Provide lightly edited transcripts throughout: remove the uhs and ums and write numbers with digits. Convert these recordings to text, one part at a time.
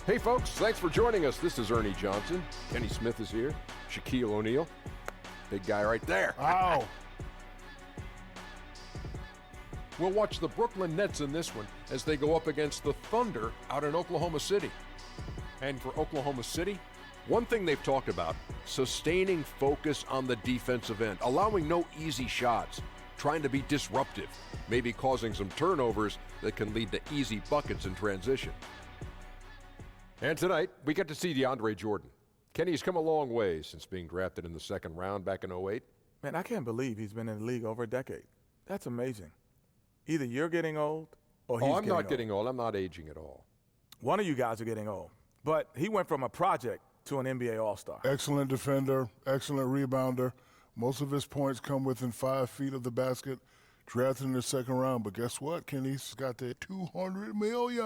Hey folks, thanks for joining us. This is Ernie Johnson. Kenny Smith is here. Shaquille O'Neal. Big guy right there. Ow. We'll watch the Brooklyn Nets in this one as they go up against the Thunder out in Oklahoma City. And for Oklahoma City, one thing they've talked about, sustaining focus on the defensive end, allowing no easy shots, trying to be disruptive, maybe causing some turnovers that can lead to easy buckets in transition. And tonight, we get to see DeAndre Jordan. Kenny's come a long way since being drafted in the second round back in 08. Man, I can't believe he's been in the league over a decade. That's amazing. Either you're getting old or he's I'm not getting old. I'm not aging at all. One of you guys are getting old. But he went from a project to an NBA All-Star. Excellent defender, excellent rebounder. Most of his points come within 5 feet of the basket. Drafted in the second round. But guess what? Kenny's got that $200 million.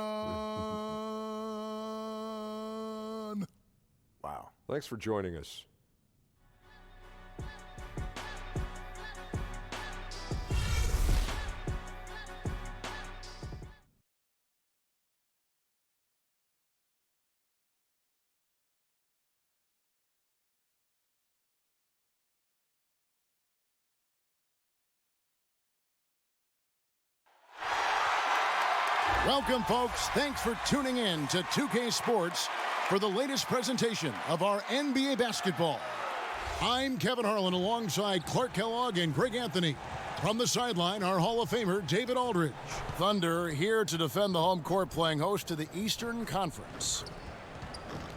Wow. Thanks for joining us. Welcome, folks. Thanks for tuning in to 2K Sports for the latest presentation of our NBA basketball. I'm Kevin Harlan alongside Clark Kellogg and Greg Anthony. From the sideline, our Hall of Famer, David Aldridge. Thunder here to defend the home court, playing host to the Eastern Conference.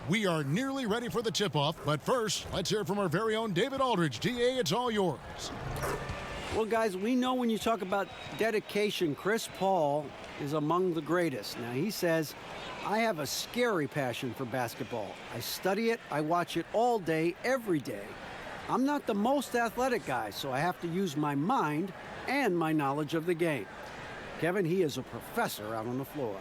We are nearly ready for the tip-off, but first, let's hear from our very own David Aldridge. DA, it's all yours. Well, guys, we know when you talk about dedication, Chris Paul is among the greatest. Now, he says, I have a scary passion for basketball. I study it, I watch it all day, every day. I'm not the most athletic guy, so I have to use my mind and my knowledge of the game. Kevin, he is a professor out on the floor.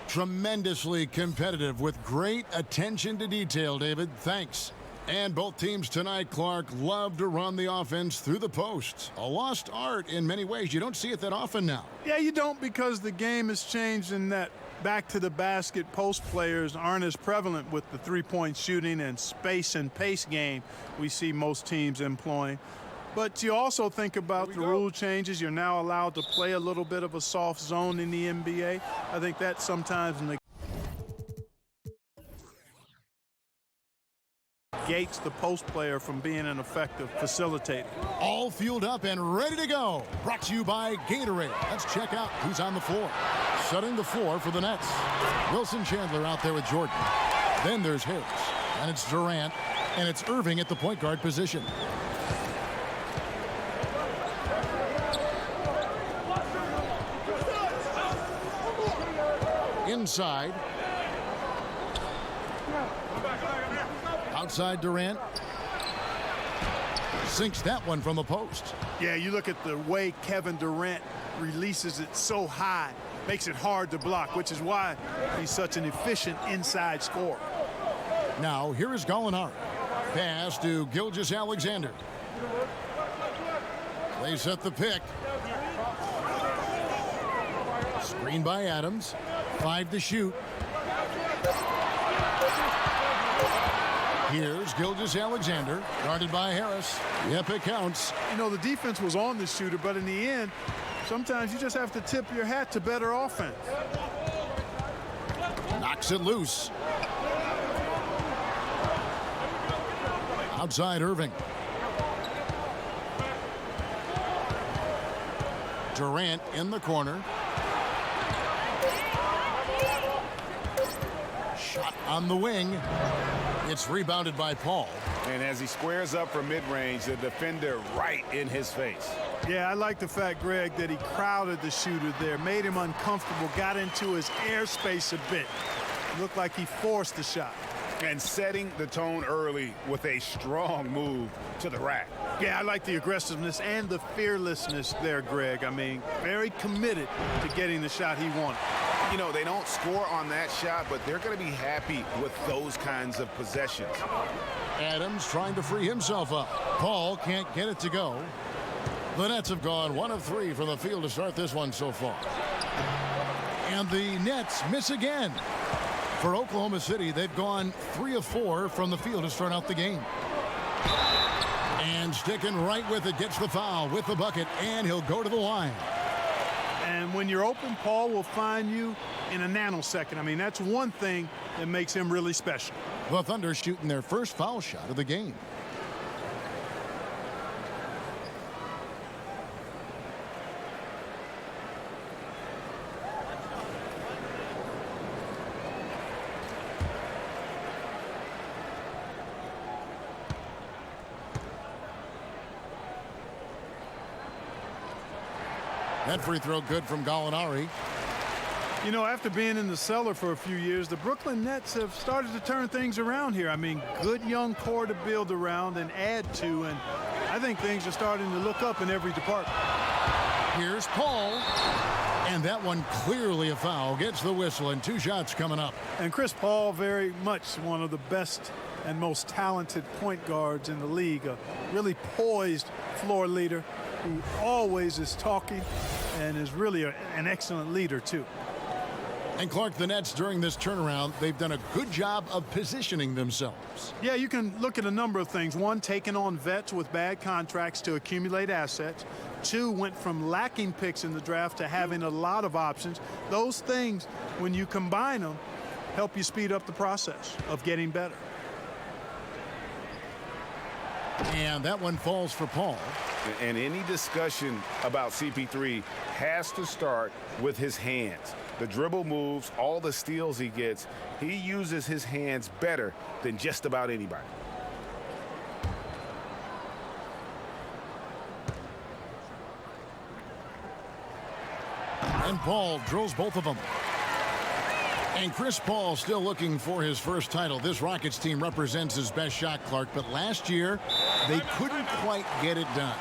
Tremendously competitive with great attention to detail, David. Thanks. And both teams tonight, Clark, love to run the offense through the post. A lost art in many ways. You don't see it that often now. Yeah, you don't, because the game has changed in that back to the basket post players aren't as prevalent with the three-point shooting and space and pace game we see most teams employing. But you also think about the rule changes. You're now allowed to play a little bit of a soft zone in the NBA. I think that sometimes negates the post player from being an effective facilitator. All fueled up and ready to go. Brought to you by Gatorade. Let's check out who's on the floor. Shutting the floor for the Nets. Wilson Chandler out there with Jordan. Then there's Harris. And it's Durant. And it's Irving at the point guard position. Inside. Outside Durant. Sinks that one from the post. Yeah, you look at the way Kevin Durant releases it so high, makes it hard to block, which is why he's such an efficient inside scorer. Now, here is Gallinari. Pass to Gilgeous-Alexander. They set the pick. Screen by Adams. 5 to shoot. Here's Gilgeous-Alexander, guarded by Harris. Yep, it counts. You know, the defense was on the shooter, but in the end, sometimes you just have to tip your hat to better offense. Knocks it loose. Outside Irving. Durant in the corner. Shot on the wing. It's rebounded by Paul. And as he squares up from mid-range, the defender right in his face. Yeah, I like the fact, Greg, that he crowded the shooter there, made him uncomfortable, got into his airspace a bit. Looked like he forced the shot. And setting the tone early with a strong move to the rack. Yeah, I like the aggressiveness and the fearlessness there, Greg. I mean, very committed to getting the shot he wanted. You know, they don't score on that shot, but they're going to be happy with those kinds of possessions. Adams trying to free himself up. Paul can't get it to go. The Nets have gone 1 of 3 from the field to start this one so far. And the Nets miss again. For Oklahoma City, they've gone 3 of 4 from the field to start out the game. And sticking right with it, gets the foul with the bucket, and he'll go to the line. And when you're open, Paul will find you in a nanosecond. I mean, that's one thing that makes him really special. The Thunder shooting their first foul shot of the game. That free throw good from Gallinari. You know, after being in the cellar for a few years, the Brooklyn Nets have started to turn things around here. I mean, good young core to build around and add to, and I think things are starting to look up in every department. Here's Paul, and that one clearly a foul. Gets the whistle, and 2 shots coming up. And Chris Paul, very much one of the best and most talented point guards in the league. A really poised floor leader who always is talking and is really an excellent leader, too. And Clark, the Nets during this turnaround, they've done a good job of positioning themselves. Yeah, you can look at a number of things. 1, taking on vets with bad contracts to accumulate assets. 2, went from lacking picks in the draft to having a lot of options. Those things, when you combine them, help you speed up the process of getting better. And that one falls for Paul. And any discussion about CP3 has to start with his hands. The dribble moves, all the steals he gets, he uses his hands better than just about anybody. And Paul drills both of them. And Chris Paul still looking for his first title. This Rockets team represents his best shot, Clark, but last year they couldn't quite get it done.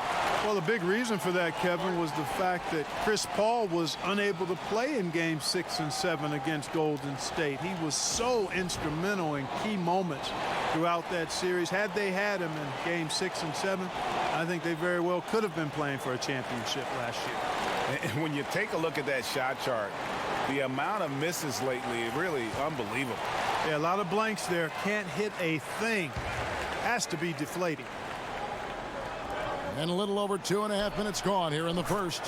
Well, the big reason for that, Kevin, was the fact that Chris Paul was unable to play in Game 6 and 7 against Golden State. He was so instrumental in key moments throughout that series. Had they had him in Game 6 and 7, I think they very well could have been playing for a championship last year. And when you take a look at that shot chart, the amount of misses lately, really unbelievable. Yeah, a lot of blanks there. Can't hit a thing. Has to be deflating. And a little over 2.5 minutes gone here in the first.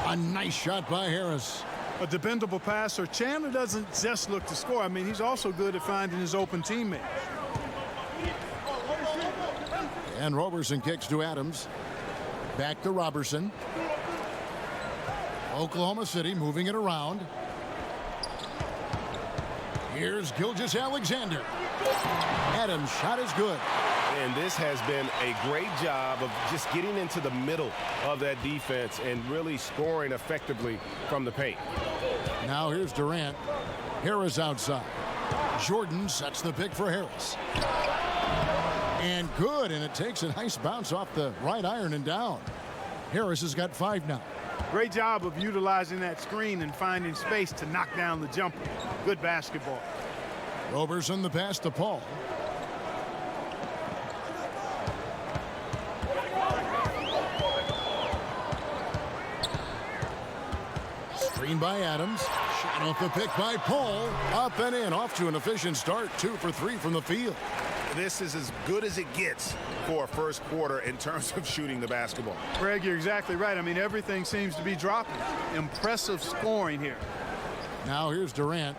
A nice shot by Harris. A dependable passer. Chandler doesn't just look to score. I mean, he's also good at finding his open teammates. And Roberson kicks to Adams. Back to Robertson. Oklahoma City moving it around. Here's Gilgeous-Alexander. Adams' shot is good. And this has been a great job of just getting into the middle of that defense and really scoring effectively from the paint. Now here's Durant. Harris outside. Jordan sets the pick for Harris. And good, and it takes a nice bounce off the right iron and down. Harris has got 5 now. Great job of utilizing that screen and finding space to knock down the jumper. Good basketball. Roberson the pass to Paul. Screen by Adams. Shot off the pick by Paul. Up and in. Off to an efficient start. 2 for 3 from the field. This is as good as it gets for a first quarter in terms of shooting the basketball. Greg, you're exactly right. I mean, everything seems to be dropping. Impressive scoring here. Now here's Durant.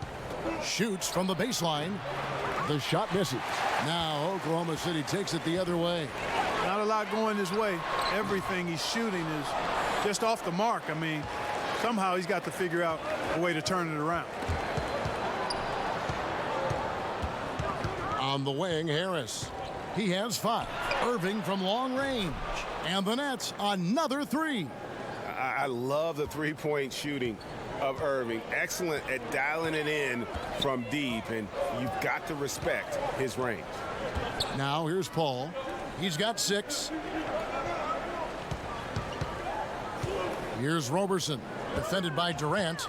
Shoots from the baseline. The shot misses. Now Oklahoma City takes it the other way. Not a lot going his way. Everything he's shooting is just off the mark. I mean, somehow he's got to figure out a way to turn it around. On the wing, Harris. He has 5. Irving from long range. And the Nets, another 3. I love the three-point shooting of Irving. Excellent at dialing it in from deep, and you've got to respect his range. Now here's Paul. He's got 6. Here's Roberson, defended by Durant.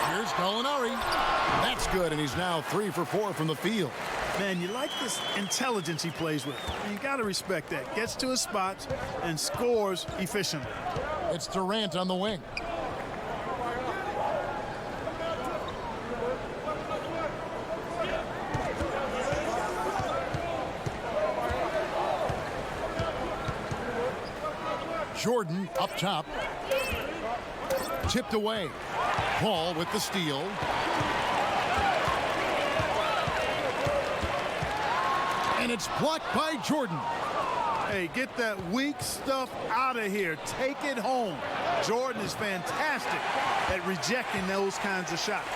Here's Gallinari. That's good, and he's now 3 for 4 from the field. Man, you like this intelligence he plays with. You got to respect that. Gets to his spots and scores efficiently. It's Durant on the wing. Jordan up top. Tipped away. Paul with the steal. And it's blocked by Jordan. Hey, get that weak stuff out of here. Take it home. Jordan is fantastic at rejecting those kinds of shots.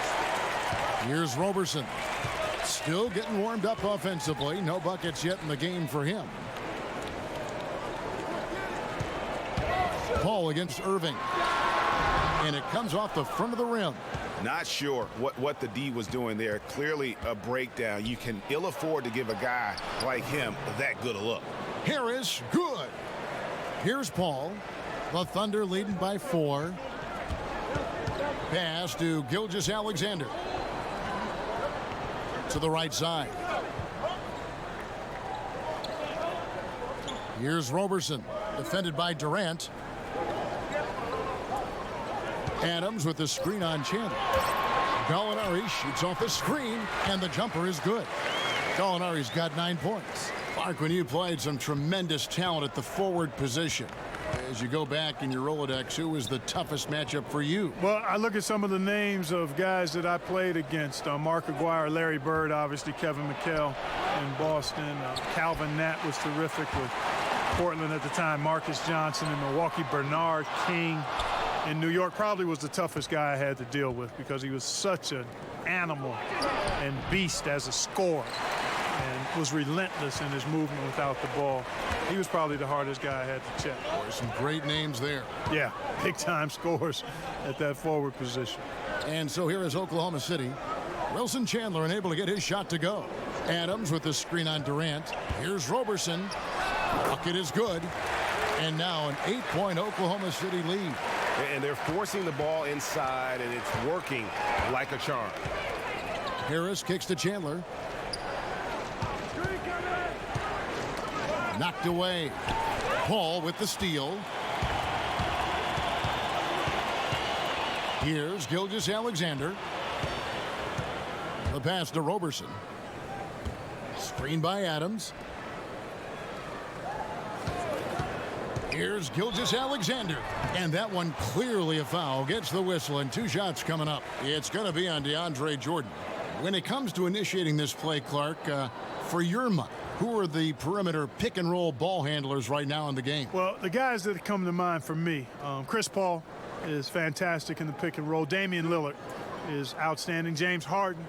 Here's Roberson. Still getting warmed up offensively. No buckets yet in the game for him. Paul against Irving. And it comes off the front of the rim. Not sure what the D was doing there. Clearly a breakdown. You can ill afford to give a guy like him that good a look. Harris, good. Here's Paul. The Thunder leading by 4. Pass to Gilgeous-Alexander. To the right side. Here's Roberson, defended by Durant. Adams with the screen on Chandler. Gallinari shoots off the screen, and the jumper is good. Gallinari's got 9 points. Clark, when you played some tremendous talent at the forward position, as you go back in your Rolodex, who was the toughest matchup for you? Well, I look at some of the names of guys that I played against. Mark Aguirre, Larry Bird, obviously Kevin McHale in Boston. Calvin Nat was terrific with Portland at the time. Marcus Johnson in Milwaukee. Bernard King in New York probably was the toughest guy I had to deal with because he was such an animal and beast as a scorer and was relentless in his movement without the ball. He was probably the hardest guy I had to check. There's some great names there. Yeah, big-time scores at that forward position. And so here is Oklahoma City. Wilson Chandler unable to get his shot to go. Adams with the screen on Durant. Here's Roberson. Bucket is good. And now an 8-point Oklahoma City lead. And they're forcing the ball inside, and it's working like a charm. Harris kicks to Chandler. Knocked away. Paul with the steal. Here's Gilgeous-Alexander. The pass to Roberson. Screen by Adams. Here's Gilgeous-Alexander. And that one clearly a foul. Gets the whistle, and 2 shots coming up. It's going to be on DeAndre Jordan. When it comes to initiating this play, Clark, for your money, who are the perimeter pick-and-roll ball handlers right now in the game? Well, the guys that come to mind for me, Chris Paul is fantastic in the pick-and-roll. Damian Lillard is outstanding. James Harden.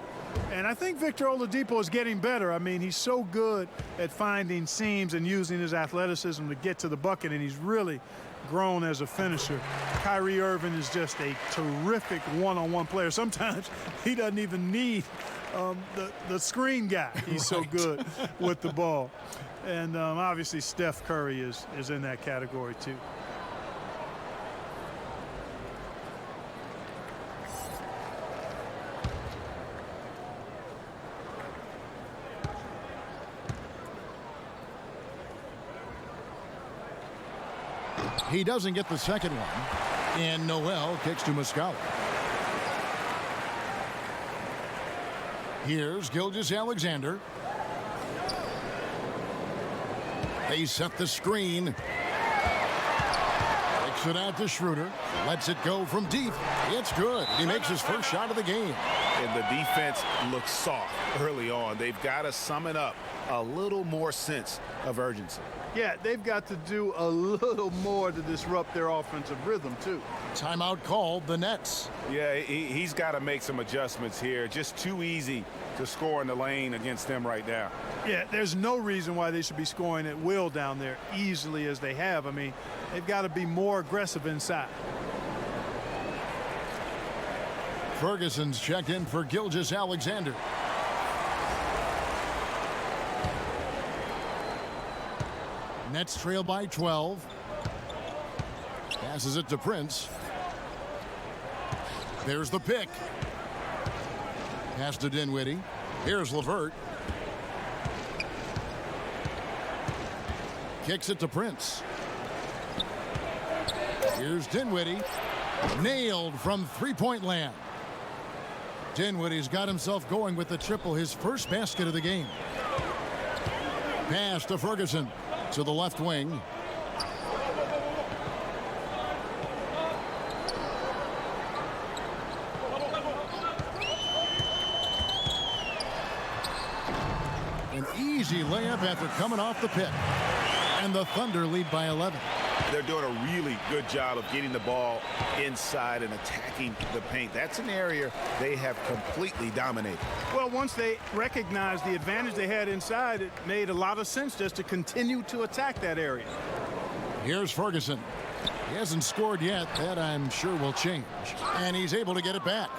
And I think Victor Oladipo is getting better. I mean, he's so good at finding seams and using his athleticism to get to the bucket, and he's really grown as a finisher. Kyrie Irving is just a terrific one-on-one player. Sometimes he doesn't even need the screen guy. He's so good with the ball. And obviously Steph Curry is in that category too. He doesn't get the second one. And Noel kicks to Muscala. Here's Gilgeous-Alexander. They set the screen. Kicks it out to Schroeder. Lets it go from deep. It's good. He makes his first shot of the game. And the defense looks soft early on. They've got to sum it up. A little more sense of urgency. Yeah, they've got to do a little more to disrupt their offensive rhythm, too. Timeout called, the Nets. Yeah, he's got to make some adjustments here. Just too easy to score in the lane against them right now. Yeah, there's no reason why they should be scoring at will down there easily as they have. I mean, they've got to be more aggressive inside. Ferguson's checked in for Gilgeous-Alexander. Nets trail by 12. Passes it to Prince. There's the pick. Pass to Dinwiddie. Here's LeVert. Kicks it to Prince. Here's Dinwiddie. Nailed from three-point land. Dinwiddie's got himself going with the triple, his first basket of the game. Pass to Ferguson to the left wing. easy layup after coming off the pick. And the Thunder lead by 11. They're doing a really good job of getting the ball inside and attacking the paint. That's an area they have completely dominated. Well, once they recognized the advantage they had inside, it made a lot of sense just to continue to attack that area. Here's Ferguson. He hasn't scored yet. That, I'm sure, will change. And he's able to get it back.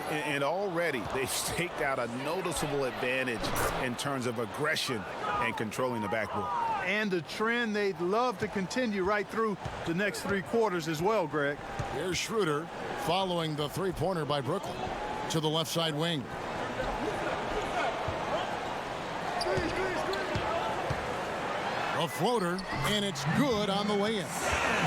And already they've staked out a noticeable advantage in terms of aggression and controlling the backboard. And a trend they'd love to continue right through the next 3 quarters as well, Greg. Here's Schroeder following the three-pointer by Brookyn to the left side wing. A floater, and it's good on the way in.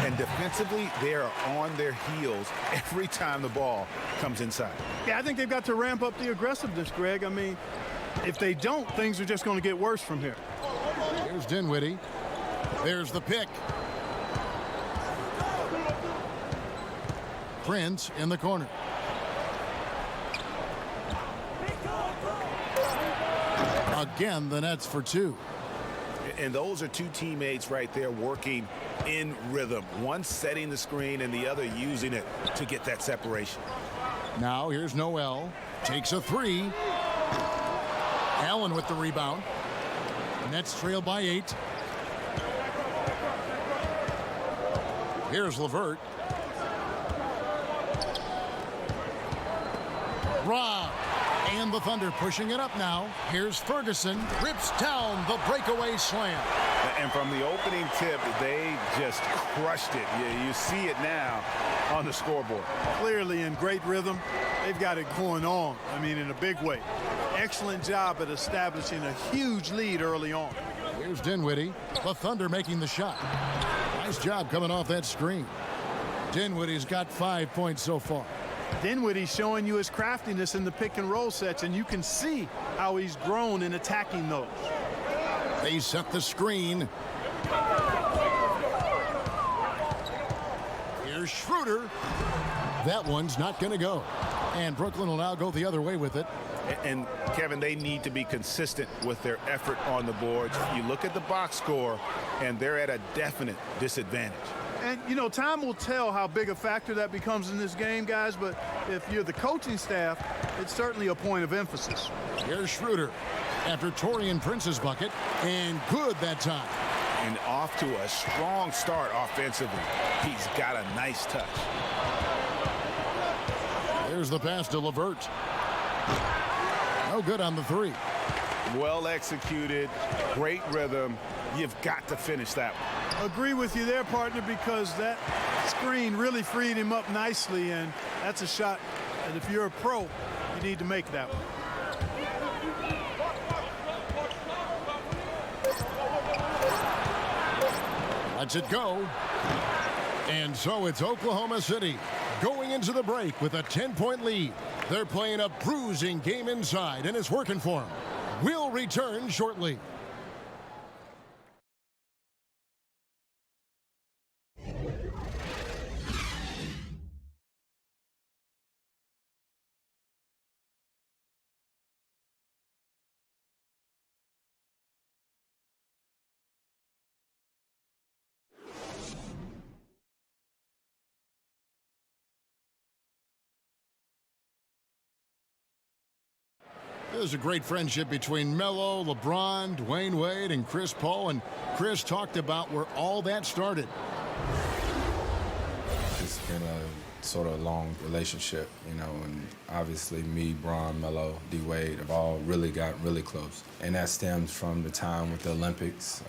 And defensively, they are on their heels every time the ball comes inside. Yeah, I think they've got to ramp up the aggressiveness, Greg. I mean, if they don't, things are just going to get worse from here. Here's Dinwiddie. There's the pick. Prince in the corner. Again, the Nets for 2. And those are 2 teammates right there working in rhythm. One setting the screen and the other using it to get that separation. Now here's Noel. Takes a 3. Allen with the rebound. Nets trail by 8. Here's LeVert. Rob. And the Thunder pushing it up now. Here's Ferguson. Rips down the breakaway slam. And from the opening tip, they just crushed it. You see it now on the scoreboard. Clearly in great rhythm. They've got it going on. I mean, in a big way. Excellent job at establishing a huge lead early on. Here's Dinwiddie. The Thunder making the shot. Nice job coming off that screen. Dinwiddie's got 5 points so far. Dinwiddie showing you his craftiness in the pick and roll sets, and you can see how he's grown in attacking those. They set the screen. Here's Schroeder. That one's not going to go. And Brooklyn will now go the other way with it. And Kevin, they need to be consistent with their effort on the boards. You look at the box score, and they're at a definite disadvantage. And, you know, time will tell how big a factor that becomes in this game, guys, but if you're the coaching staff, it's certainly a point of emphasis. Here's Schroeder after Taurean Prince's bucket, and good that time. And off to a strong start offensively. He's got a nice touch. There's the pass to LeVert. No good on the 3. Well executed, great rhythm. You've got to finish that one. Agree with you there, partner, because that screen really freed him up nicely, and that's a shot that if you're a pro, you need to make that one. Lets it go. And so it's Oklahoma City going into the break with a 10-point lead. They're playing a bruising game inside, and it's working for them. We'll return shortly. There's a great friendship between Melo, LeBron, Dwayne Wade, and Chris Paul. And Chris talked about where all that started. It's been a sort of long relationship, you know, and obviously me, Bron, Melo, D. Wade have all really got really close. And that stems from the time with the Olympics,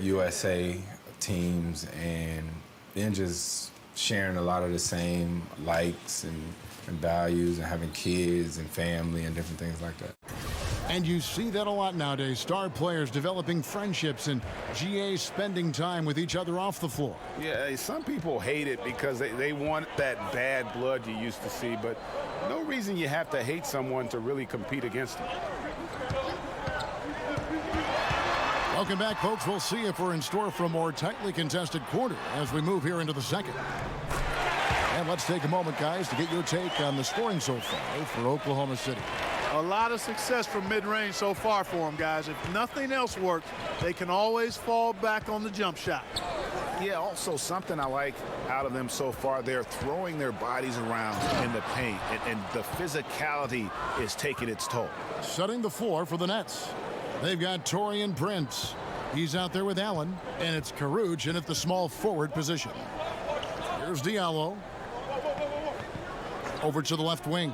USA teams, and then just sharing a lot of the same likes and values and having kids and family and different things like that. And you see that a lot nowadays. Star players developing friendships and GAs spending time with each other off the floor. Yeah, some people hate it because they want that bad blood you used to see, but no reason you have to hate someone to really compete against them. Welcome back, folks. We'll see if we're in store for a more tightly contested quarter as we move here into the second. And let's take a moment, guys, to get your take on the scoring so far for Oklahoma City. A lot of success from mid-range so far for them, guys. If nothing else works, they can always fall back on the jump shot. Yeah, also something I like out of them so far, they're throwing their bodies around in the paint, and the physicality is taking its toll. Setting the floor for the Nets. They've got Taurean Prince. He's out there with Allen, and it's Caruge in at the small forward position. Here's Diallo. Over to the left wing.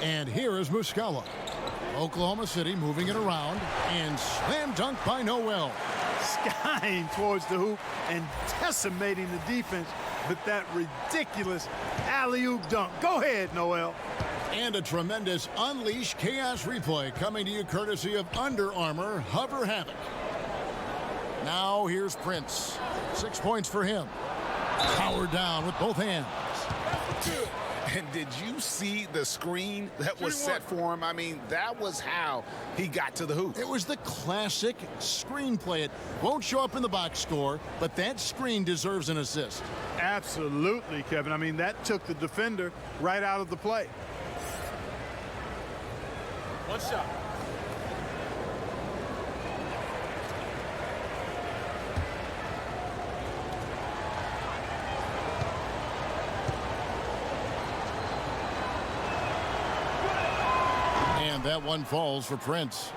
And here is Muscala. Oklahoma City moving it around, and slam dunk by Noel. Skying towards the hoop and decimating the defense with that ridiculous alley-oop dunk. Go ahead, Noel. And a tremendous Unleash Chaos replay coming to you courtesy of Under Armour Hover Havoc. Now here's Prince. 6 points for him. Powered down with both hands. And did you see the screen that was set for him? I mean, that was how he got to the hoop. It was the classic screen play. It won't show up in the box score, but that screen deserves an assist. Absolutely, Kevin. I mean, that took the defender right out of the play. One shot. And that one falls for Prince.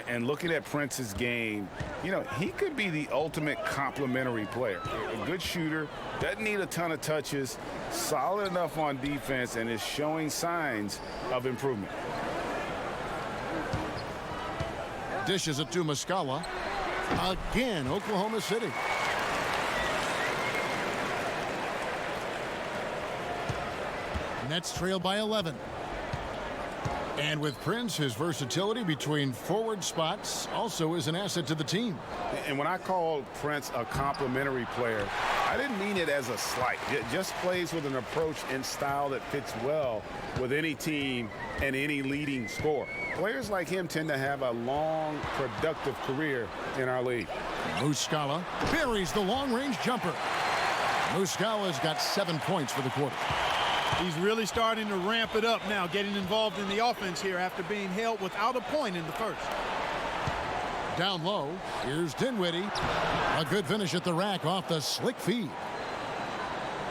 And looking at Prince's game, you know, he could be the ultimate complementary player. A good shooter, doesn't need a ton of touches, solid enough on defense, and is showing signs of improvement. Dishes it to Muscala. Again, Oklahoma City. Nets trail by 11. And with Prince, his versatility between forward spots also is an asset to the team. And when I called Prince a complimentary player, I didn't mean it as a slight. It just plays with an approach and style that fits well with any team and any leading scorer. Players like him tend to have a long, productive career in our league. Muscala buries the long-range jumper. Muscala's got 7 points for the quarter. He's really starting to ramp it up now, getting involved in the offense here after being held without a point in the first. Down low, here's Dinwiddie. A good finish at the rack off the slick feed.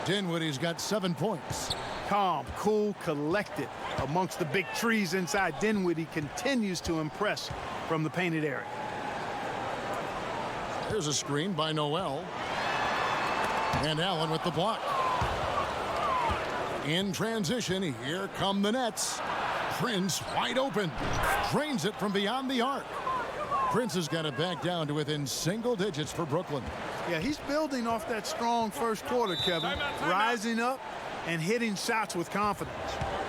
Dinwiddie's got 7 points. Calm, cool, collected amongst the big trees inside. Dinwiddie continues to impress from the painted area. There's a screen by Noel. And Allen with the block. In transition, here come the Nets. Prince wide open. Drains it from beyond the arc. Prince has got it back down to within single digits for Brooklyn. Yeah, he's building off that strong first quarter, Kevin. Rising up and hitting shots with confidence.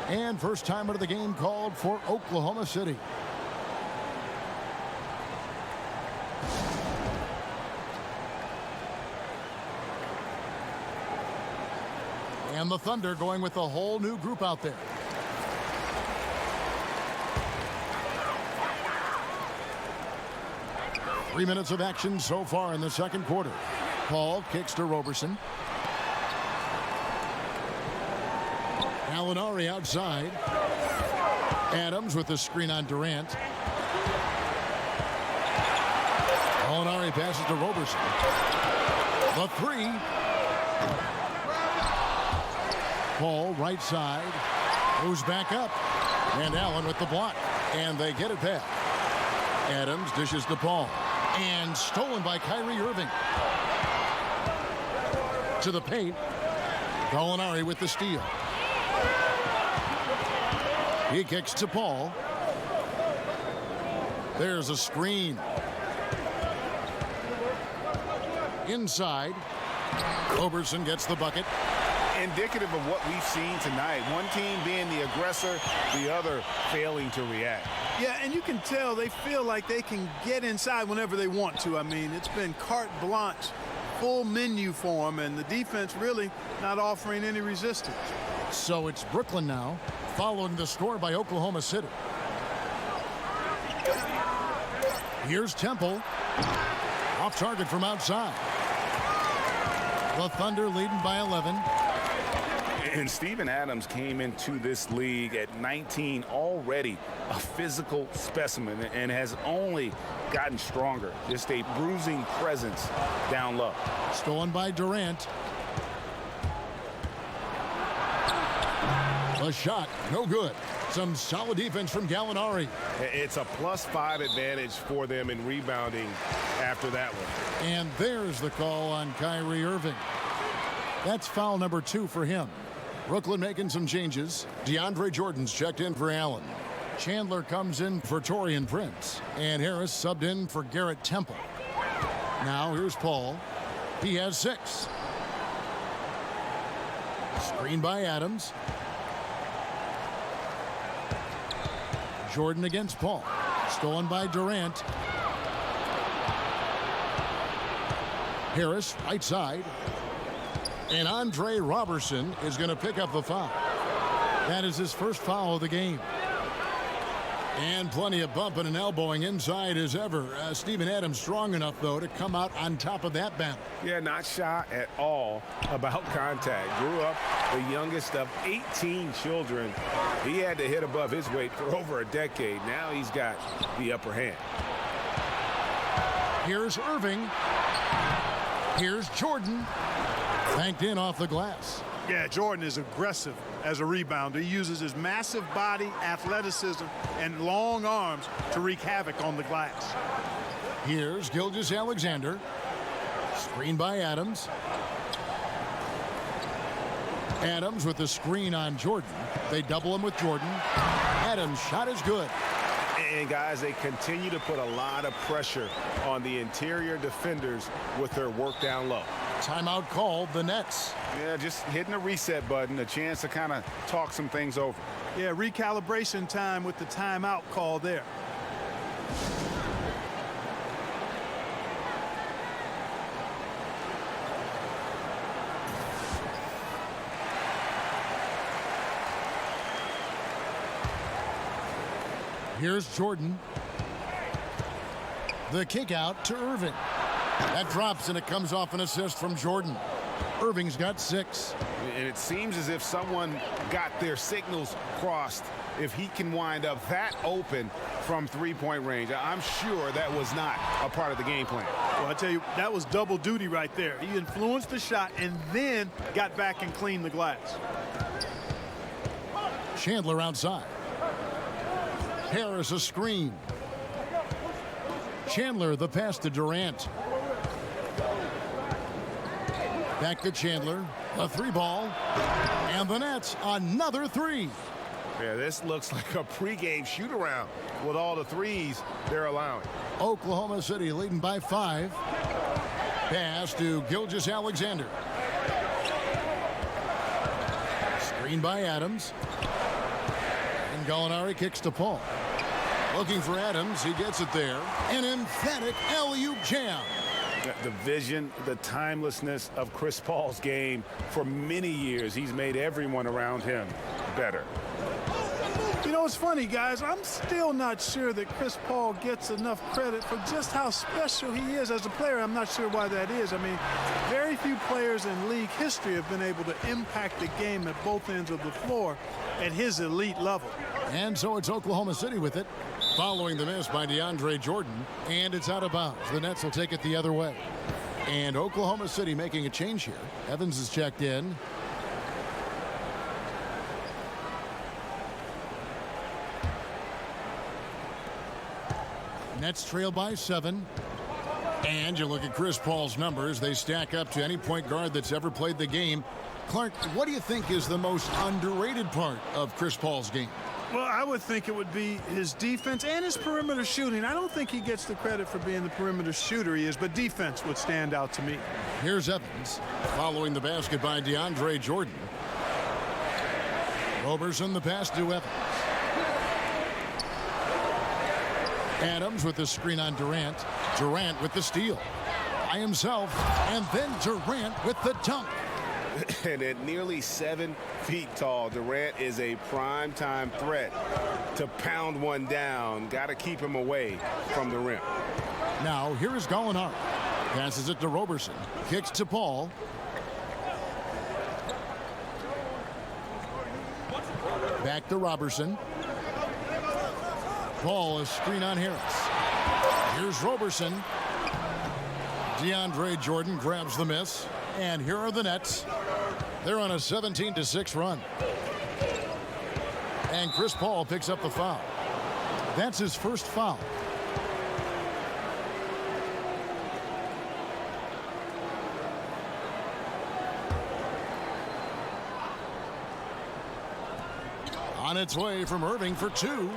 And first time out of the game called for Oklahoma City. And the Thunder going with a whole new group out there. Three minutes of action so far in the second quarter. Paul kicks to Roberson. Gallinari outside. Adams with the screen on Durant. Gallinari passes to Roberson. The three. Paul right side. Moves back up. And Allen with the block. And they get it back. Adams dishes to Paul. And stolen by Kyrie Irving. To the paint. Gallinari with the steal. He kicks to Paul. There's a screen. Inside. Roberson gets the bucket. Indicative of what we've seen tonight. One team being the aggressor, the other failing to react. Yeah, and you can tell they feel like they can get inside whenever they want to. I mean, it's been carte blanche, full menu for them, and the defense really not offering any resistance. So it's Brooklyn now, following the score by Oklahoma City. Here's Temple. Off target from outside. The Thunder leading by 11. And Steven Adams came into this league at 19, already a physical specimen, and has only gotten stronger. Just a bruising presence down low. Stolen by Durant. The shot, no good. Some solid defense from Gallinari. It's a +5 advantage for them in rebounding after that one. And there's the call on Kyrie Irving. That's foul number 2 for him. Brooklyn making some changes. DeAndre Jordan's checked in for Allen. Chandler comes in for Taurean Prince. And Harris subbed in for Garrett Temple. Now here's Paul. He has 6. Screen by Adams. Jordan against Paul. Stolen by Durant. Harris, right side. And Andre Robertson is going to pick up the foul. That is his first foul of the game. And plenty of bumping and elbowing inside as ever. Steven Adams strong enough, though, to come out on top of that battle. Yeah, not shy at all about contact. Grew up the youngest of 18 children. He had to hit above his weight for over a decade. Now he's got the upper hand. Here's Irving. Here's Jordan. Banked in off the glass. Yeah, Jordan is aggressive as a rebounder. He uses his massive body, athleticism, and long arms to wreak havoc on the glass. Here's Gilgeous-Alexander. Screen by Adams. Adams with the screen on Jordan. They double him with Jordan. Adams' shot is good. And guys, they continue to put a lot of pressure on the interior defenders with their work down low. Timeout called, the Nets. Yeah, just hitting a reset button, a chance to kind of talk some things over. Yeah, recalibration time with the timeout call there. Here's Jordan. The kick out to Irving. That drops and it comes off an assist from Jordan. Irving's got 6. And it seems as if someone got their signals crossed if he can wind up that open from three-point range. I'm sure that was not a part of the game plan. Well, I tell you, that was double duty right there. He influenced the shot and then got back and cleaned the glass. Chandler outside. Harris a screen. Chandler the pass to Durant. Back to Chandler. A 3-ball. And the Nets another 3. Yeah, this looks like a pregame shoot-around with all the threes they're allowing. Oklahoma City leading by 5. Pass to Gilgeous-Alexander. Screen by Adams. And Gallinari kicks to Paul. Looking for Adams. He gets it there. An emphatic alley-oop jam. The vision, the timelessness of Chris Paul's game. For many years, he's made everyone around him better. You know, it's funny, guys. I'm still not sure that Chris Paul gets enough credit for just how special he is as a player. I'm not sure why that is. I mean, very few players in league history have been able to impact the game at both ends of the floor at his elite level. And so it's Oklahoma City with it, following the miss by DeAndre Jordan, and it's out of bounds. The Nets will take it the other way. And Oklahoma City making a change here. Evans is checked in. Nets trail by 7. And you look at Chris Paul's numbers. They stack up to any point guard that's ever played the game. Clark, what do you think is the most underrated part of Chris Paul's game? Well, I would think it would be his defense and his perimeter shooting. I don't think he gets the credit for being the perimeter shooter he is, but defense would stand out to me. Here's Evans following the basket by DeAndre Jordan. Roberson the pass to Evans. Adams with the screen on Durant. Durant with the steal by himself, and then Durant with the dunk. And at nearly 7 feet tall, Durant is a prime-time threat to pound one down. Got to keep him away from the rim. Now, here is Gallinari. Passes it to Roberson. Kicks to Paul. Back to Robertson. Ball is screen on Harris. Here's Robertson. DeAndre Jordan grabs the miss. And here are the Nets. They're on a 17-6 run. And Chris Paul picks up the foul. That's his first foul. On its way from Irving for two.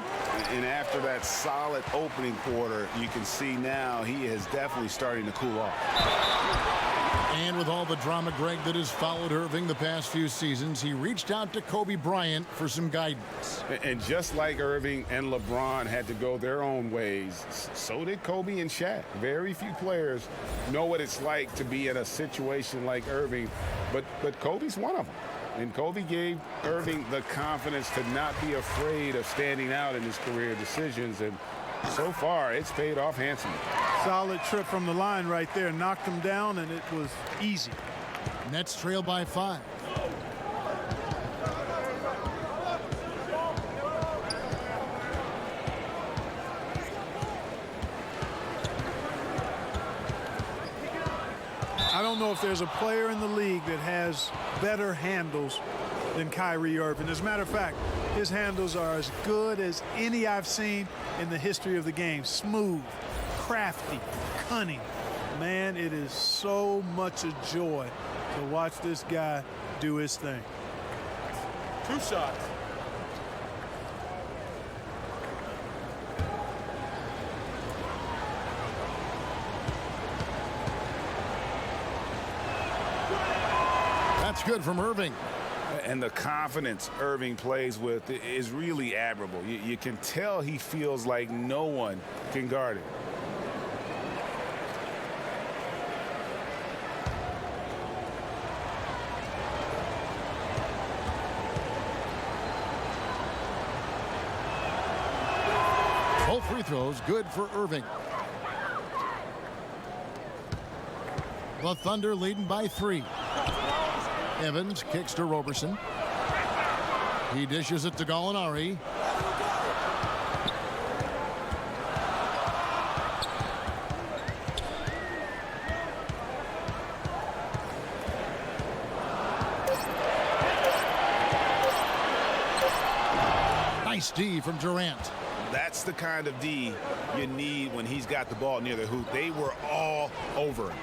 And after that solid opening quarter, you can see now he is definitely starting to cool off. And with all the drama, Greg, that has followed Irving the past few seasons, he reached out to Kobe Bryant for some guidance. And just like Irving and LeBron had to go their own ways, so did Kobe and Shaq. Very few players know what it's like to be in a situation like Irving, but Kobe's one of them. And Kobe gave Irving the confidence to not be afraid of standing out in his career decisions. And so far, it's paid off handsomely. Solid trip from the line right there. Knocked him down, and it was easy. Nets trail by 5. I don't know if there's a player in the league that has better handles than Kyrie Irving. As a matter of fact, his handles are as good as any I've seen in the history of the game. Smooth, crafty, cunning. Man, it is so much a joy to watch this guy do his thing. 2 shots. That's good from Irving. And the confidence Irving plays with is really admirable. You can tell he feels like no one can guard him. Both free throws good for Irving. The Thunder leading by 3. Evans kicks to Robertson. He dishes it to Gallinari. Nice D from Durant. That's the kind of D you need when he's got the ball near the hoop. They were all over him.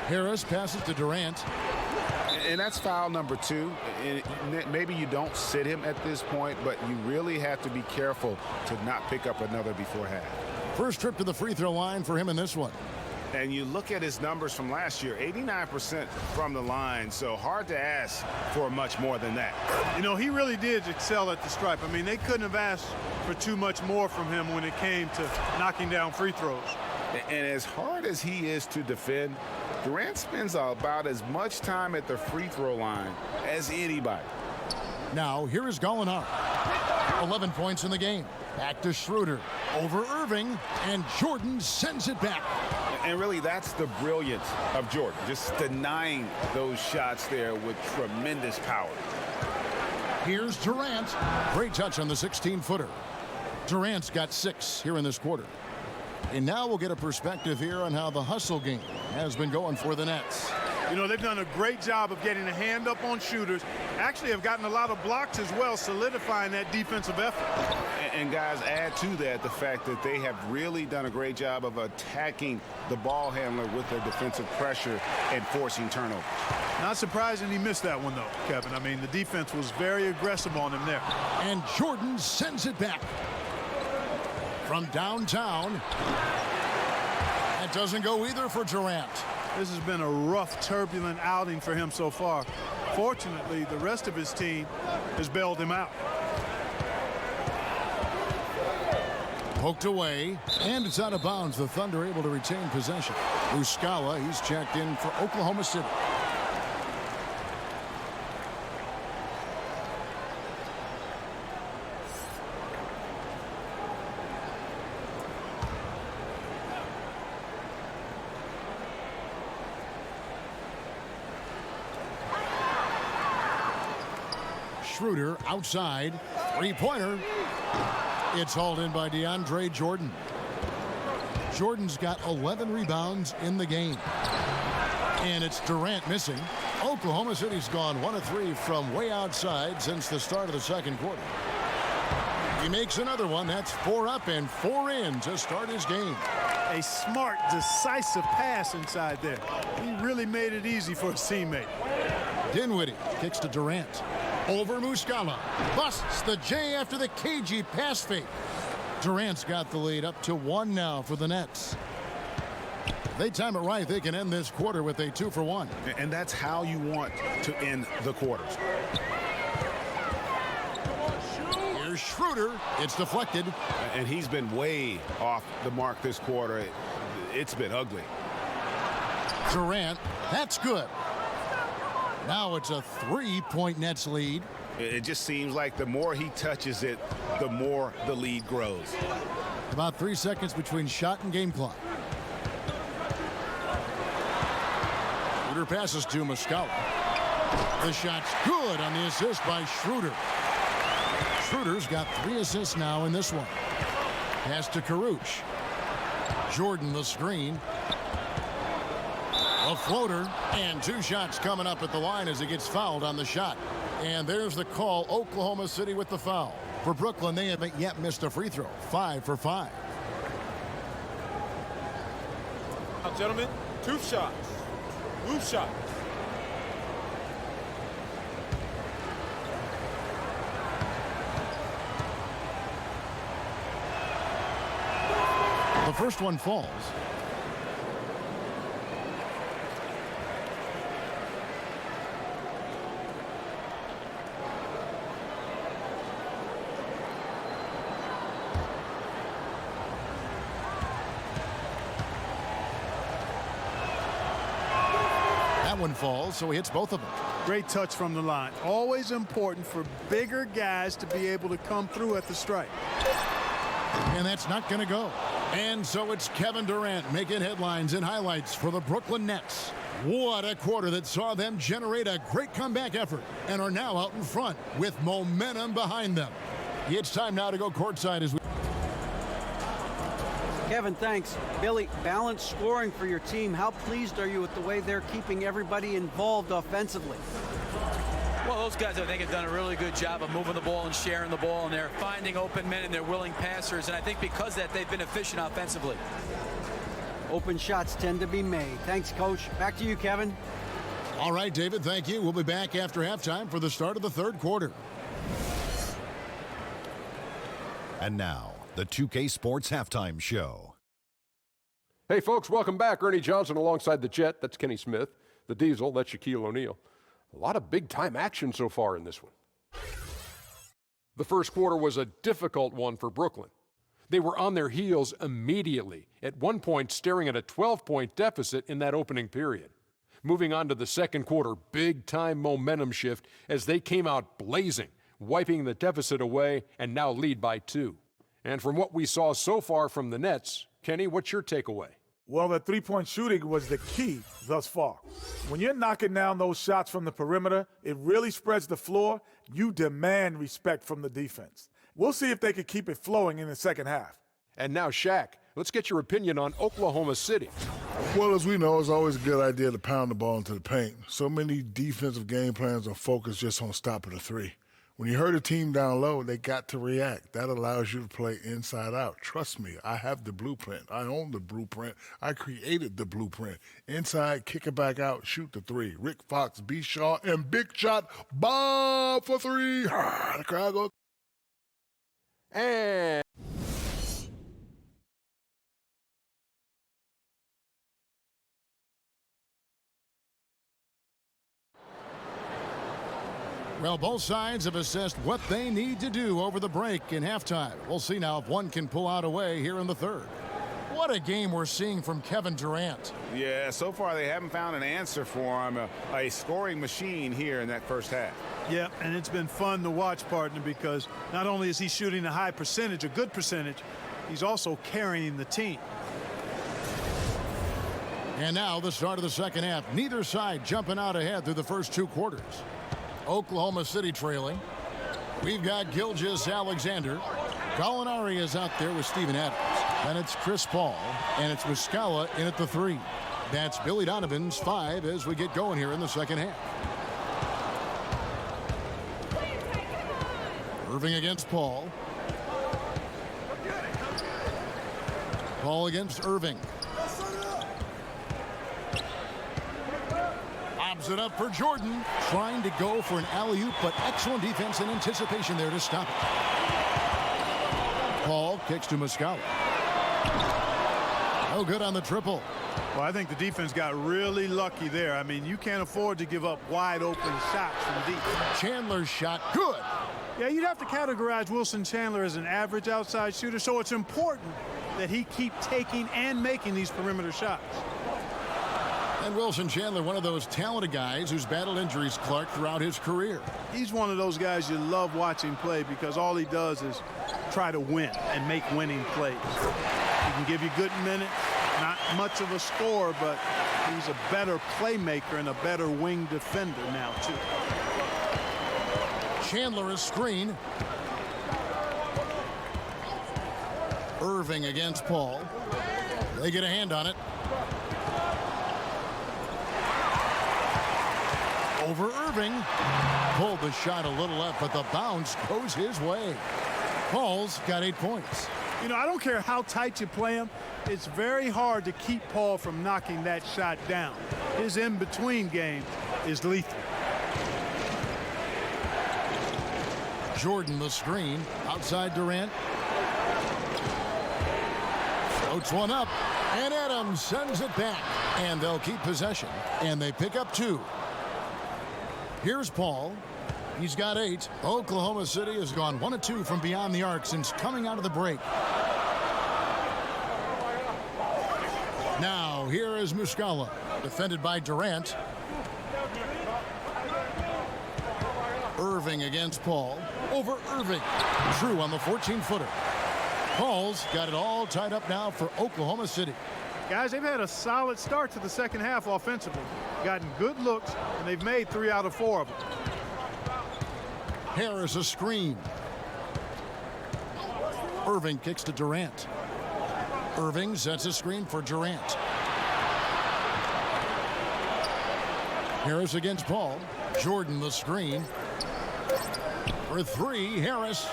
Harris passes to Durant. And that's foul number 2. And maybe you don't sit him at this point, but you really have to be careful to not pick up another before half. First trip to the free throw line for him in this one. And you look at his numbers from last year, 89% from the line, so hard to ask for much more than that. You know, he really did excel at the stripe. I mean, they couldn't have asked for too much more from him when it came to knocking down free throws. And as hard as he is to defend, Durant spends about as much time at the free throw line as anybody. Now, here is Gallinari. 11 points in the game. Back to Schroeder. Over Irving. And Jordan sends it back. And really, that's the brilliance of Jordan. Just denying those shots there with tremendous power. Here's Durant. Great touch on the 16-footer. Durant's got 6 here in this quarter. And now we'll get a perspective here on how the hustle game has been going for the Nets. You know, they've done a great job of getting a hand up on shooters. Actually have gotten a lot of blocks as well, solidifying that defensive effort. And guys, add to that the fact that they have really done a great job of attacking the ball handler with their defensive pressure and forcing turnovers. Not surprising he missed that one, though, Kevin. I mean, the defense was very aggressive on him there. And Jordan sends it back. From downtown. That doesn't go either for Durant. This has been a rough, turbulent outing for him so far. Fortunately, the rest of his team has bailed him out. Poked away, and it's out of bounds. The Thunder able to retain possession. Muscala, he's checked in for Oklahoma City. Schroeder outside. Three-pointer. It's hauled in by DeAndre Jordan. Jordan's got 11 rebounds in the game. And it's Durant missing. Oklahoma City's gone 1 of 3 from way outside since the start of the second quarter. He makes another one. That's 4 up and 4 in to start his game. A smart, decisive pass inside there. He really made it easy for his teammate. Dinwiddie kicks to Durant. Over Muscala. Busts the J after the cagey pass fake. Durant's got the lead up to 1 now for the Nets. If they time it right, they can end this quarter with a 2-for-1. And that's how you want to end the quarters. Here's Schroeder. It's deflected. And he's been way off the mark this quarter. It's been ugly. Durant. That's good. Now it's a 3-point Nets lead. It just seems like the more he touches it, the more the lead grows. About 3 seconds between shot and game clock. Schroeder passes to Muscala. The shot's good on the assist by Schroeder. Schroeder's got 3 assists now in this one. Pass to Karuch. Jordan the screen. A floater, and 2 shots coming up at the line as he gets fouled on the shot. And there's the call. Oklahoma City with the foul. For Brooklyn, they haven't yet missed a free throw. 5 for 5. Now, gentlemen, 2 shots. Blue shot. The first one falls. That one falls, so he hits both of them. Great touch from the line. Always important for bigger guys to be able to come through at the strike. And that's not going to go. And so it's Kevin Durant making headlines and highlights for the Brooklyn Nets. What a quarter that saw them generate a great comeback effort and are now out in front with momentum behind them. It's time now to go courtside as we... Kevin, thanks. Billy, balanced scoring for your team. How pleased are you with the way they're keeping everybody involved offensively? Well, those guys, I think, have done a really good job of moving the ball and sharing the ball, and they're finding open men and they're willing passers, and I think because of that, they've been efficient offensively. Open shots tend to be made. Thanks, Coach. Back to you, Kevin. All right, David, thank you. We'll be back after halftime for the start of the third quarter. And now, the 2K Sports Halftime Show. Hey, folks, welcome back. Ernie Johnson alongside the Jet. That's Kenny Smith. The Diesel, that's Shaquille O'Neal. A lot of big-time action so far in this one. The first quarter was a difficult one for Brooklyn. They were on their heels immediately, at one point staring at a 12-point deficit in that opening period. Moving on to the second quarter, big-time momentum shift as they came out blazing, wiping the deficit away and now lead by 2. And from what we saw so far from the Nets, Kenny, what's your takeaway? Well, the three-point shooting was the key thus far. When you're knocking down those shots from the perimeter, it really spreads the floor. You demand respect from the defense. We'll see if they can keep it flowing in the second half. And now, Shaq, let's get your opinion on Oklahoma City. Well, as we know, it's always a good idea to pound the ball into the paint. So many defensive game plans are focused just on stopping the three. When you hurt a team down low, they got to react. That allows you to play inside out. Trust me, I have the blueprint. I own the blueprint. I created the blueprint. Inside, kick it back out, shoot the three. Rick Fox, B. Shaw, and big shot, Bob for 3. The crowd goes. And well, both sides have assessed what they need to do over the break in halftime. We'll see now if one can pull out a way here in the third. What a game we're seeing from Kevin Durant. Yeah, so far they haven't found an answer for him. A scoring machine here in that first half. Yeah, and it's been fun to watch, partner, because not only is he shooting a high percentage, a good percentage, he's also carrying the team. And now the start of the second half. Neither side jumping out ahead through the first 2 quarters. Oklahoma City trailing. We've got Gilgeous Alexander. Gallinari is out there with Steven Adams. Then it's Chris Paul, and it's Muscala in at the 3. That's Billy Donovan's 5 as we get going here in the second half. Irving against Paul. Paul against Irving. Lobs it up for Jordan. Trying to go for an alley-oop, but excellent defense and anticipation there to stop it. Paul kicks to Muscala. No good on the triple. Well, I think the defense got really lucky there. I mean, you can't afford to give up wide open shots from deep. Chandler's shot, good. Yeah, you'd have to categorize Wilson Chandler as an average outside shooter, so it's important that he keep taking and making these perimeter shots. And Wilson Chandler, one of those talented guys who's battled injuries, Clark, throughout his career. He's one of those guys you love watching play because all he does is try to win and make winning plays. He can give you good minutes, not much of a scorer, but he's a better playmaker and a better wing defender now, too. Chandler is screen. Irving against Paul. They get a hand on it. Over Irving. Pulled the shot a little left, but the bounce goes his way. Paul's got 8 points. You know, I don't care how tight you play him. It's very hard to keep Paul from knocking that shot down. His in-between game is lethal. Jordan the screen. Outside Durant. Floats one up. And Adams sends it back. And they'll keep possession. And they pick up 2. Here's Paul. He's got 8. Oklahoma City has gone 1 of 2 from beyond the arc since coming out of the break. Now, here is Muscala, defended by Durant. Irving against Paul. Over Irving. True on the 14-footer. Paul's got it all tied up now for Oklahoma City. Guys, they've had a solid start to the second half offensively. Gotten good looks, and they've made 3 out of 4 of them. Harris a screen. Irving kicks to Durant. Irving sets a screen for Durant. Harris against Paul. Jordan the screen. For 3, Harris.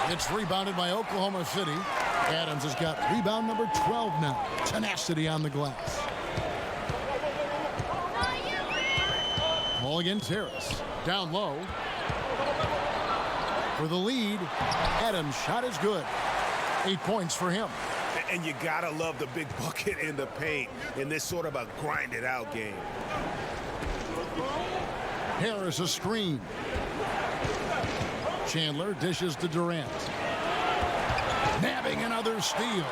It's rebounded by Oklahoma City. Adams has got rebound number 12 now. Tenacity on the glass. Paul against Harris. Down low. For the lead. Adams' shot is good. 8 points for him. And you gotta love the big bucket in the paint in this sort of a grinded out game. Harris a screen. Chandler dishes to Durant. Nabbing another steal.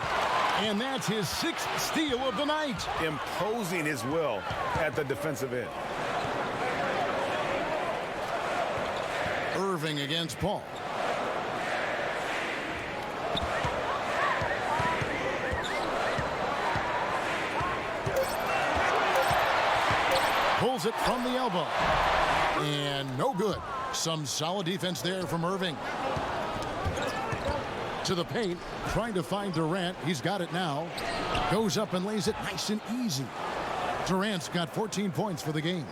And that's his 6th steal of the night. Imposing his will at the defensive end. Irving against Paul. Pulls it from the elbow. And no good. Some solid defense there from Irving. To the paint, trying to find Durant. He's got it now. Goes up and lays it nice and easy. Durant's got 14 points for the game.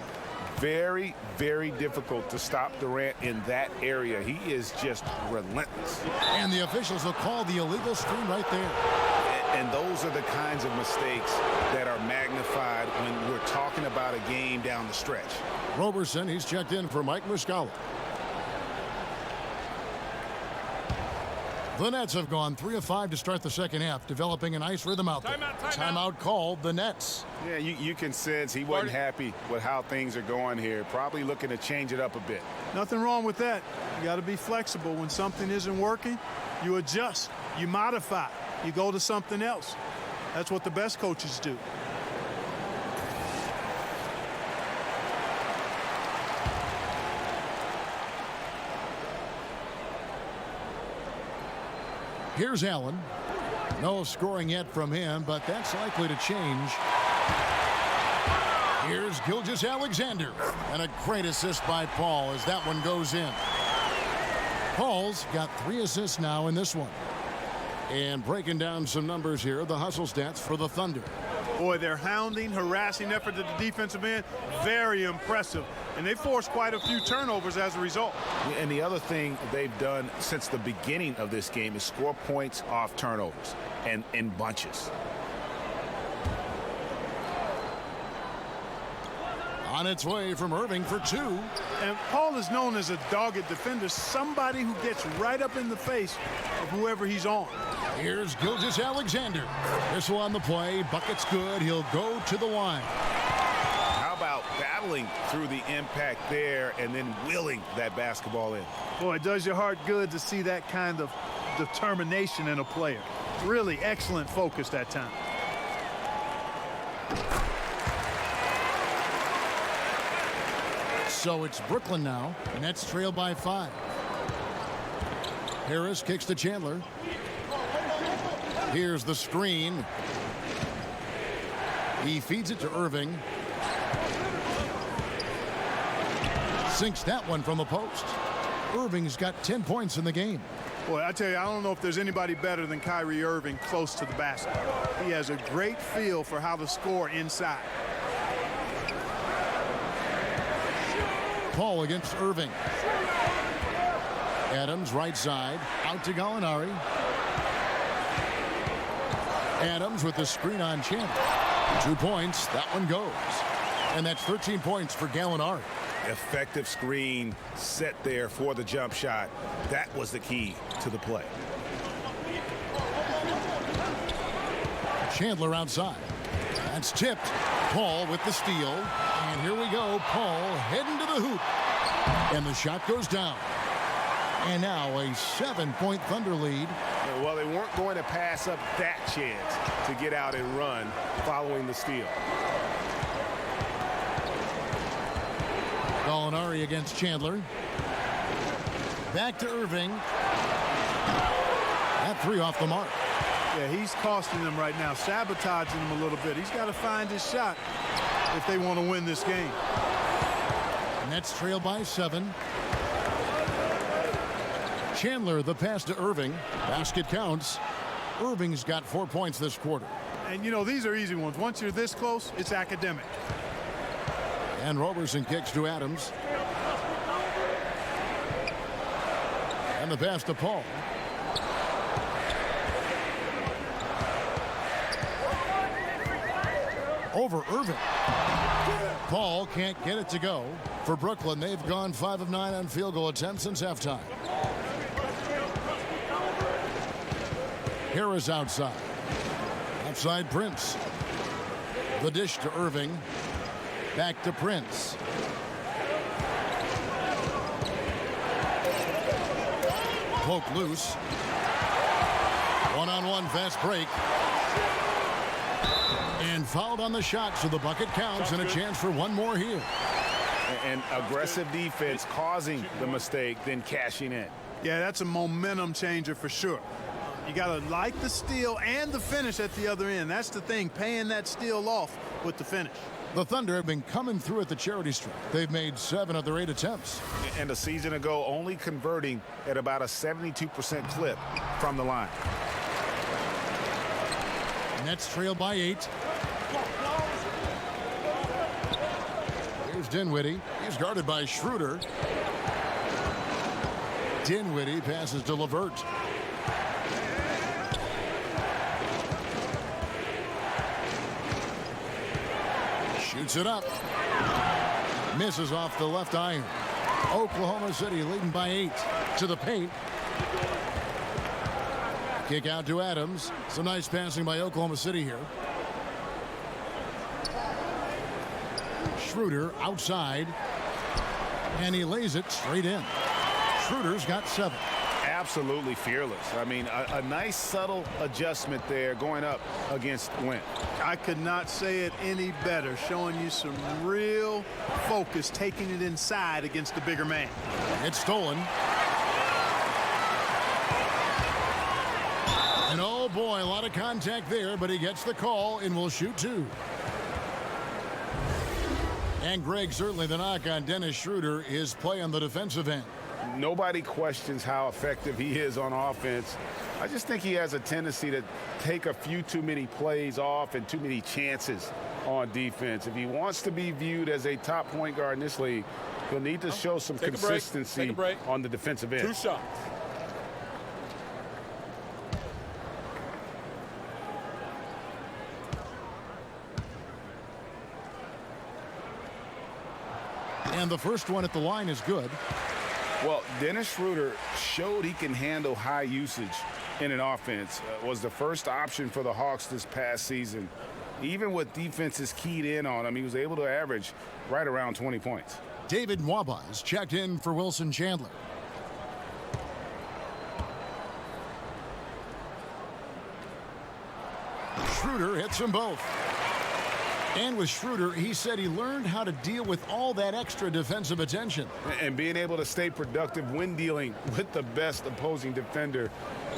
Very, very difficult to stop Durant in that area. He is just relentless. And the officials will call the illegal screen right there. And those are the kinds of mistakes that are magnified when we're talking about a game down the stretch. Roberson, he's checked in for Mike Muscala. The Nets have gone 3 of 5 to start the second half, developing a nice rhythm out there. Timeout called the Nets. Yeah, you can sense he wasn't happy with how things are going here. Probably looking to change it up a bit. Nothing wrong with that. You got to be flexible. When something isn't working, you adjust, you modify, you go to something else. That's what the best coaches do. Here's Allen. No scoring yet from him, but that's likely to change. Here's Gilgeous Alexander. And a great assist by Paul as that one goes in. Paul's got 3 assists now in this one. And breaking down some numbers here, the hustle stats for the Thunder. Boy, their hounding, harassing effort at the defensive end, very impressive. And they forced quite a few turnovers as a result. And the other thing they've done since the beginning of this game is score points off turnovers and in bunches. On its way from Irving for 2. And Paul is known as a dogged defender, somebody who gets right up in the face of whoever he's on. Here's Gilgeous-Alexander. This one on the play. Bucket's good. He'll go to the line. How about battling through the impact there and then wheeling that basketball in? Boy, it does your heart good to see that kind of determination in a player. Really excellent focus that time. So it's Brooklyn now. Nets trail by 5. Harris kicks to Chandler. Here's the screen. He feeds it to Irving. Sinks that one from the post. Irving's got 10 points in the game. Boy, I tell you, I don't know if there's anybody better than Kyrie Irving close to the basket. He has a great feel for how to score inside. Paul against Irving. Adams right side. Out to Gallinari. Adams with the screen on Chandler. 2 points. That one goes. And that's 13 points for Gallinari. Effective screen set there for the jump shot. That was the key to the play. Chandler outside. That's tipped. Paul with the steal. And here we go. Paul heading to the hoop. And the shot goes down. And now a 7-point Thunder lead. Well, they weren't going to pass up that chance to get out and run following the steal. Gallinari against Chandler. Back to Irving. That 3 off the mark. Yeah, he's costing them right now, sabotaging them a little bit. He's got to find his shot if they want to win this game. Nets trail by 7. Chandler the pass to Irving. Basket counts. Irving's got 4 points this quarter. And you know, these are easy ones. Once you're this close, it's academic. And Roberson kicks to Adams. And the pass to Paul. Over Irving. Paul can't get it to go. For Brooklyn, they've gone 5 of 9 on field goal attempts since halftime. Harris outside. Outside Prince. The dish to Irving. Back to Prince. Poke loose. One-on-one fast break. And fouled on the shot, so the bucket counts and a chance for one more here. And aggressive defense causing the mistake, then cashing in. Yeah, that's a momentum changer for sure. You got to like the steal and the finish at the other end. That's the thing, paying that steal off with the finish. The Thunder have been coming through at the charity stripe. They've made 7 of their 8 attempts. And a season ago, only converting at about a 72% clip from the line. Nets trail by 8. Here's Dinwiddie. He's guarded by Schroeder. Dinwiddie passes to LeVert. Shoots it up. Misses off the left iron. Oklahoma City leading by 8 to the paint. Kick out to Adams. Some nice passing by Oklahoma City here. Schroeder outside. And he lays it straight in. Schroeder's got 7. Absolutely fearless. I mean, a nice subtle adjustment there going up against Wynn. I could not say it any better, showing you some real focus, taking it inside against the bigger man. It's stolen. And oh boy, a lot of contact there, but he gets the call and will shoot 2. And Greg, certainly the knock on Dennis Schroeder is play on the defensive end. Nobody questions how effective he is on offense. I just think he has a tendency to take a few too many plays off and too many chances on defense. If he wants to be viewed as a top point guard in this league, he'll need to show some consistency on the defensive end. 2 shots. And the first one at the line is good. Well, Dennis Schroeder showed he can handle high usage in an offense. Was the first option for the Hawks this past season. Even with defenses keyed in on him, he was able to average right around 20 points. David Nwaba is checked in for Wilson Chandler. Schroeder hits them both. And with Schroeder, he said he learned how to deal with all that extra defensive attention. And being able to stay productive when dealing with the best opposing defender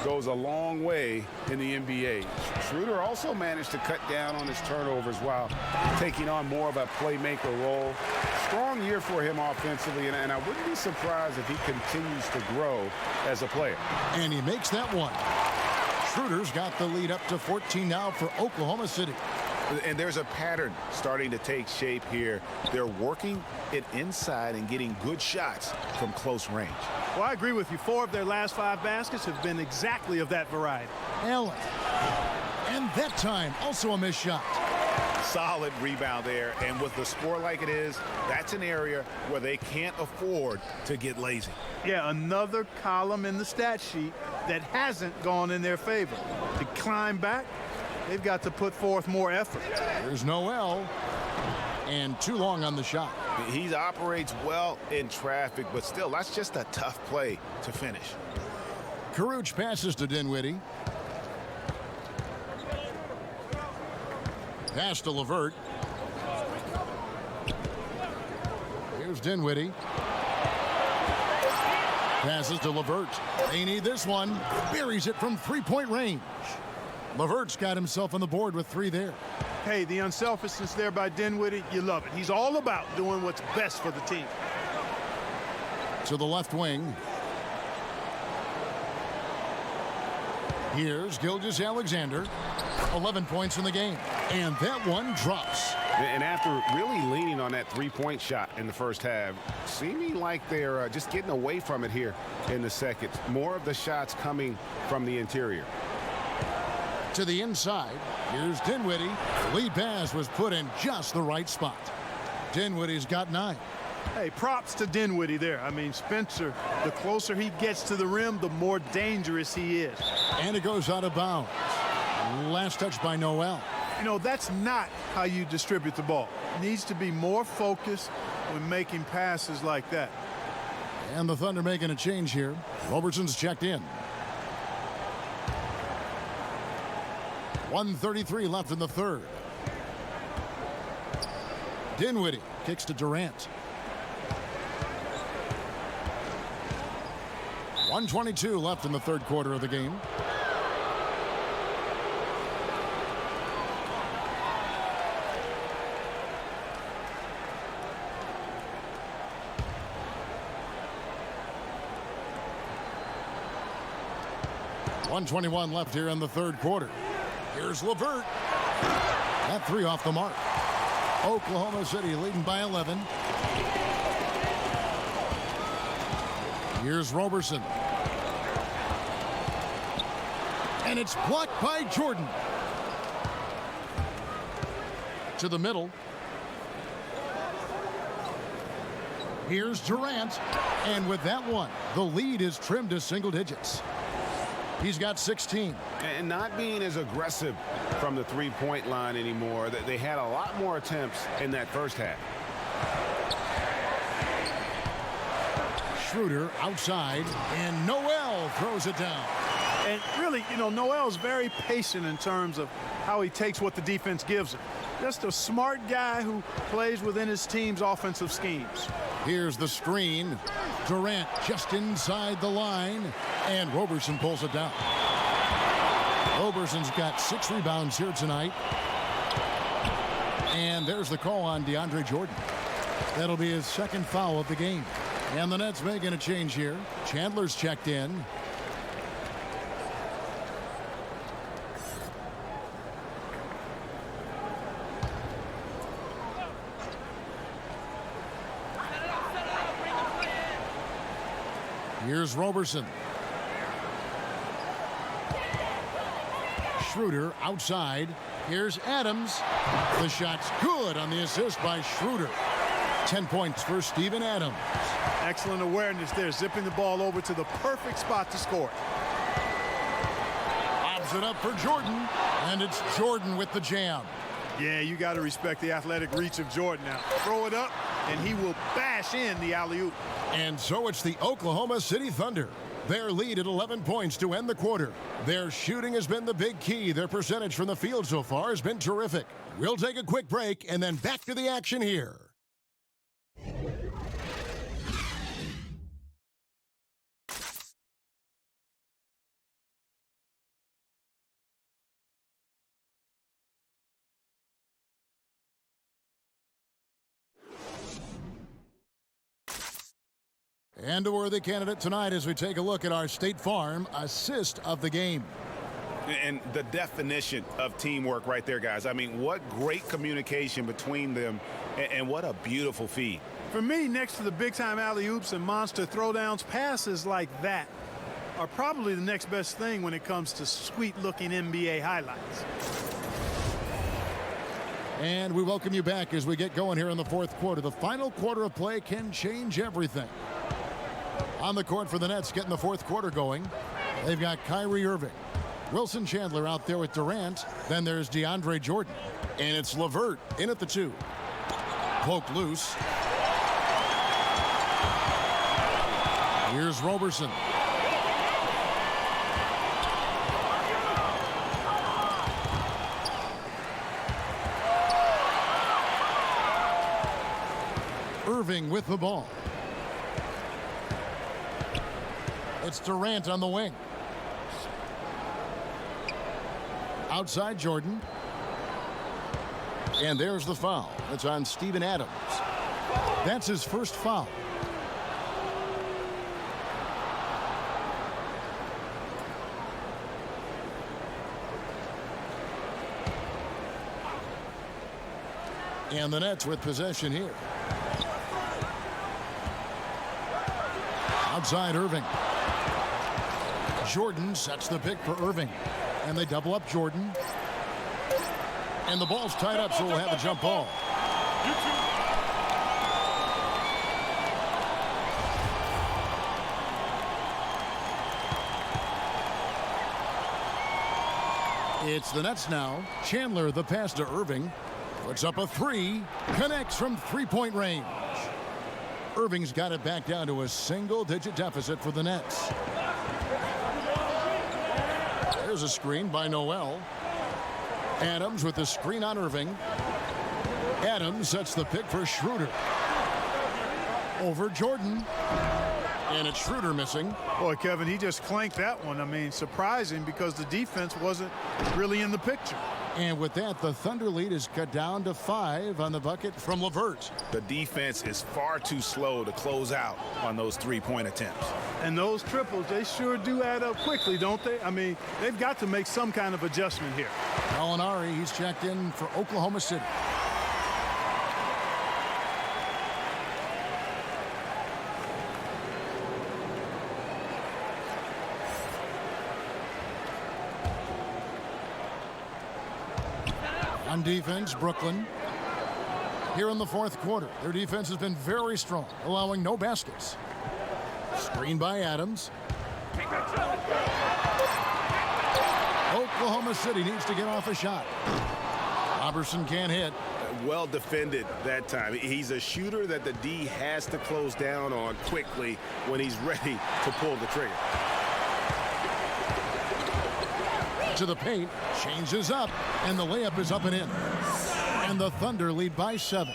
goes a long way in the NBA. Schroeder also managed to cut down on his turnovers while taking on more of a playmaker role. Strong year for him offensively, and I wouldn't be surprised if he continues to grow as a player. And he makes that one. Schroeder's got the lead up to 14 now for Oklahoma City. And there's a pattern starting to take shape here. They're working it inside and getting good shots from close range. Well, I agree with you. 4 of their last 5 baskets have been exactly of that variety. Allen. And that time, also a missed shot. Solid rebound there. And with the score like it is, that's an area where they can't afford to get lazy. Yeah, another column in the stat sheet that hasn't gone in their favor. To climb back, they've got to put forth more effort. There's Noel. And too long on the shot. He operates well in traffic, but still, that's just a tough play to finish. Caruch passes to Dinwiddie. Pass to LeVert. Here's Dinwiddie. Passes to LeVert. They need this one. Buries it from three-point range. LeVert's got himself on the board with 3 there. Hey, the unselfishness there by Dinwiddie, you love it. He's all about doing what's best for the team. To the left wing. Here's Gilgeous-Alexander. 11 points in the game. And that one drops. And after really leaning on that three-point shot in the first half, seeming like they're just getting away from it here in the second. More of the shots coming from the interior. To the inside. Here's Dinwiddie. The lead pass was put in just the right spot. Dinwiddie's got 9. Hey, props to Dinwiddie there. I mean, Spencer, the closer he gets to the rim, the more dangerous he is. And it goes out of bounds. Last touch by Noel. You know, that's not how you distribute the ball. Needs to be more focused when making passes like that. And the Thunder making a change here. Roberson's checked in. 1:33 left in the third. Dinwiddie kicks to Durant. 1:22 left in the third quarter of the game. .121 left here in the third quarter. Here's LeVert. That 3 off the mark. Oklahoma City leading by 11. Here's Roberson. And it's blocked by Jordan. To the middle. Here's Durant. And with that one, the lead is trimmed to single digits. He's got 16. And not being as aggressive from the three-point line anymore. They had a lot more attempts in that first half. Schroeder outside, and Noel throws it down. And really, you know, Noel's very patient in terms of how he takes what the defense gives him. Just a smart guy who plays within his team's offensive schemes. Here's the screen. Durant just inside the line, and Roberson pulls it down. Roberson's got 6 rebounds here tonight. And there's the call on DeAndre Jordan. That'll be his second foul of the game. And the Nets making a change here. Chandler's checked in. Here's Roberson. Schroeder outside. Here's Adams. The shot's good on the assist by Schroeder. 10 points for Steven Adams. Excellent awareness there, zipping the ball over to the perfect spot to score. Lobs it up for Jordan, and it's Jordan with the jam. Yeah, you got to respect the athletic reach of Jordan now. Throw it up, and he will bash in the alley-oop. And so it's the Oklahoma City Thunder. Their lead at 11 points to end the quarter. Their shooting has been the big key. Their percentage from the field so far has been terrific. We'll take a quick break and then back to the action here. And a worthy candidate tonight as we take a look at our State Farm assist of the game. And the definition of teamwork right there, guys. I mean, what great communication between them, and what a beautiful feed. For me, next to the big-time alley-oops and monster throwdowns, passes like that are probably the next best thing when it comes to sweet-looking NBA highlights. And we welcome you back as we get going here in the fourth quarter. The final quarter of play can change everything. On the court for the Nets getting the fourth quarter going. They've got Kyrie Irving. Wilson Chandler out there with Durant. Then there's DeAndre Jordan. And it's LeVert in at the 2. Poked loose. Here's Roberson. Irving with the ball. It's Durant on the wing. Outside Jordan. And there's the foul. It's on Steven Adams. That's his first foul. And the Nets with possession here. Outside Irving. Jordan sets the pick for Irving. And they double up Jordan. And the ball's tied up, so we'll have a jump ball. It's the Nets now. Chandler, the pass to Irving. Puts up a 3. Connects from three-point range. Irving's got it back down to a single-digit deficit for the Nets. There's a screen by Noel. Adams with the screen on Irving. Adams sets the pick for Schroeder. Over Jordan. And it's Schroeder missing. Boy, Kevin, he just clanked that one. I mean, surprising because the defense wasn't really in the picture. And with that, the Thunder lead is cut down to 5 on the bucket from LeVert. The defense is far too slow to close out on those three-point attempts. And those triples, they sure do add up quickly, don't they? I mean, they've got to make some kind of adjustment here. Gallinari, he's checked in for Oklahoma City. On defense, Brookyn. Here in the fourth quarter, their defense has been very strong, allowing no baskets. Screen by Adams. Oklahoma City needs to get off a shot. Roberson can't hit. Well defended that time. He's a shooter that the D has to close down on quickly when he's ready to pull the trigger. To the paint, changes up, and the layup is up and in. And the Thunder lead by 7.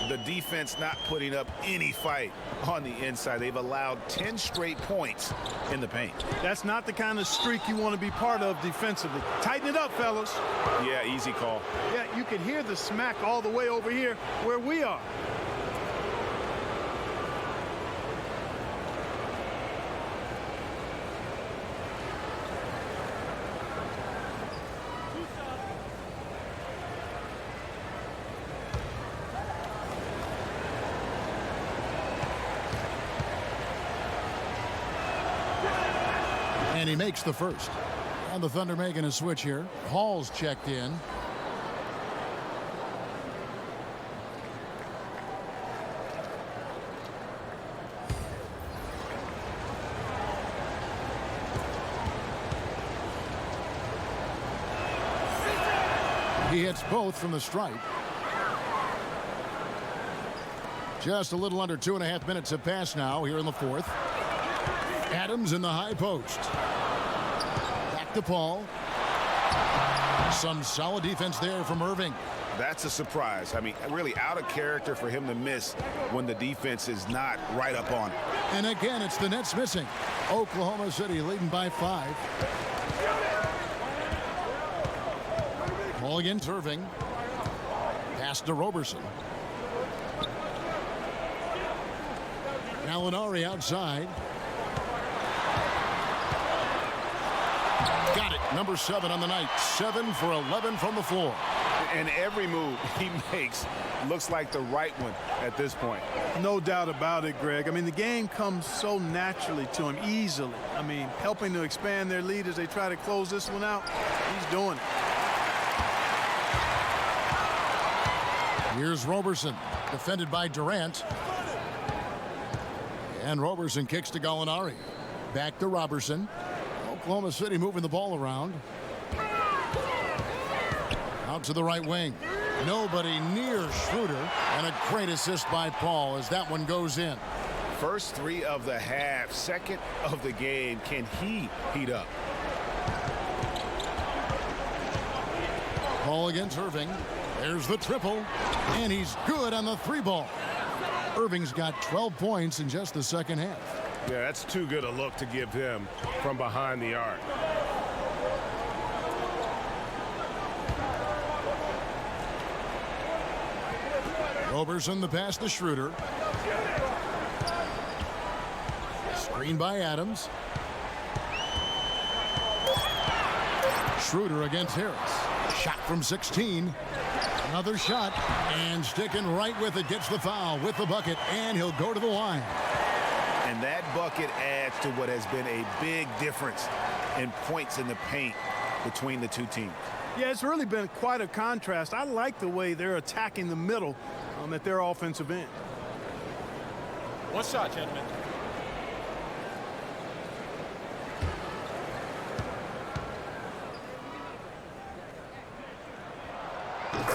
The defense not putting up any fight on the inside. They've allowed 10 straight points in the paint. That's not the kind of streak you want to be part of defensively. Tighten it up, fellas. Yeah, easy call. Yeah, you can hear the smack all the way over here where we are. And he makes the first. And the Thunder making a switch here. Hall's checked in. He hits both from the stripe. Just a little under 2.5 minutes have passed now here in the fourth. Adams in the high post. Back to Paul. Some solid defense there from Irving. That's a surprise. I mean, really out of character for him to miss when the defense is not right up on it. And again, it's the Nets missing. Oklahoma City leading by 5. Ball against Irving. Pass to Roberson. Gallinari outside. Got it. Number 7 on the night. 7 for 11 from the floor. And every move he makes looks like the right one at this point. No doubt about it, Greg. I mean, the game comes so naturally to him, easily. I mean, helping to expand their lead as they try to close this one out. He's doing it. Here's Roberson, defended by Durant. And Roberson kicks to Gallinari. Back to Roberson. Oklahoma City moving the ball around. Out to the right wing. Nobody near Schroeder. And a great assist by Paul as that one goes in. First 3 of the half, second of the game. Can he heat up? Paul against Irving. There's the triple. And he's good on the 3-ball. Irving's got 12 points in just the second half. Yeah, that's too good a look to give him from behind the arc. Roberson the pass to Schroeder. Screen by Adams. Schroeder against Harris. Shot from 16. Another shot, and sticking right with it, gets the foul with the bucket, and he'll go to the line. And that bucket adds to what has been a big difference in points in the paint between the two teams. Yeah, it's really been quite a contrast. I like the way they're attacking the middle at their offensive end. One shot, gentlemen.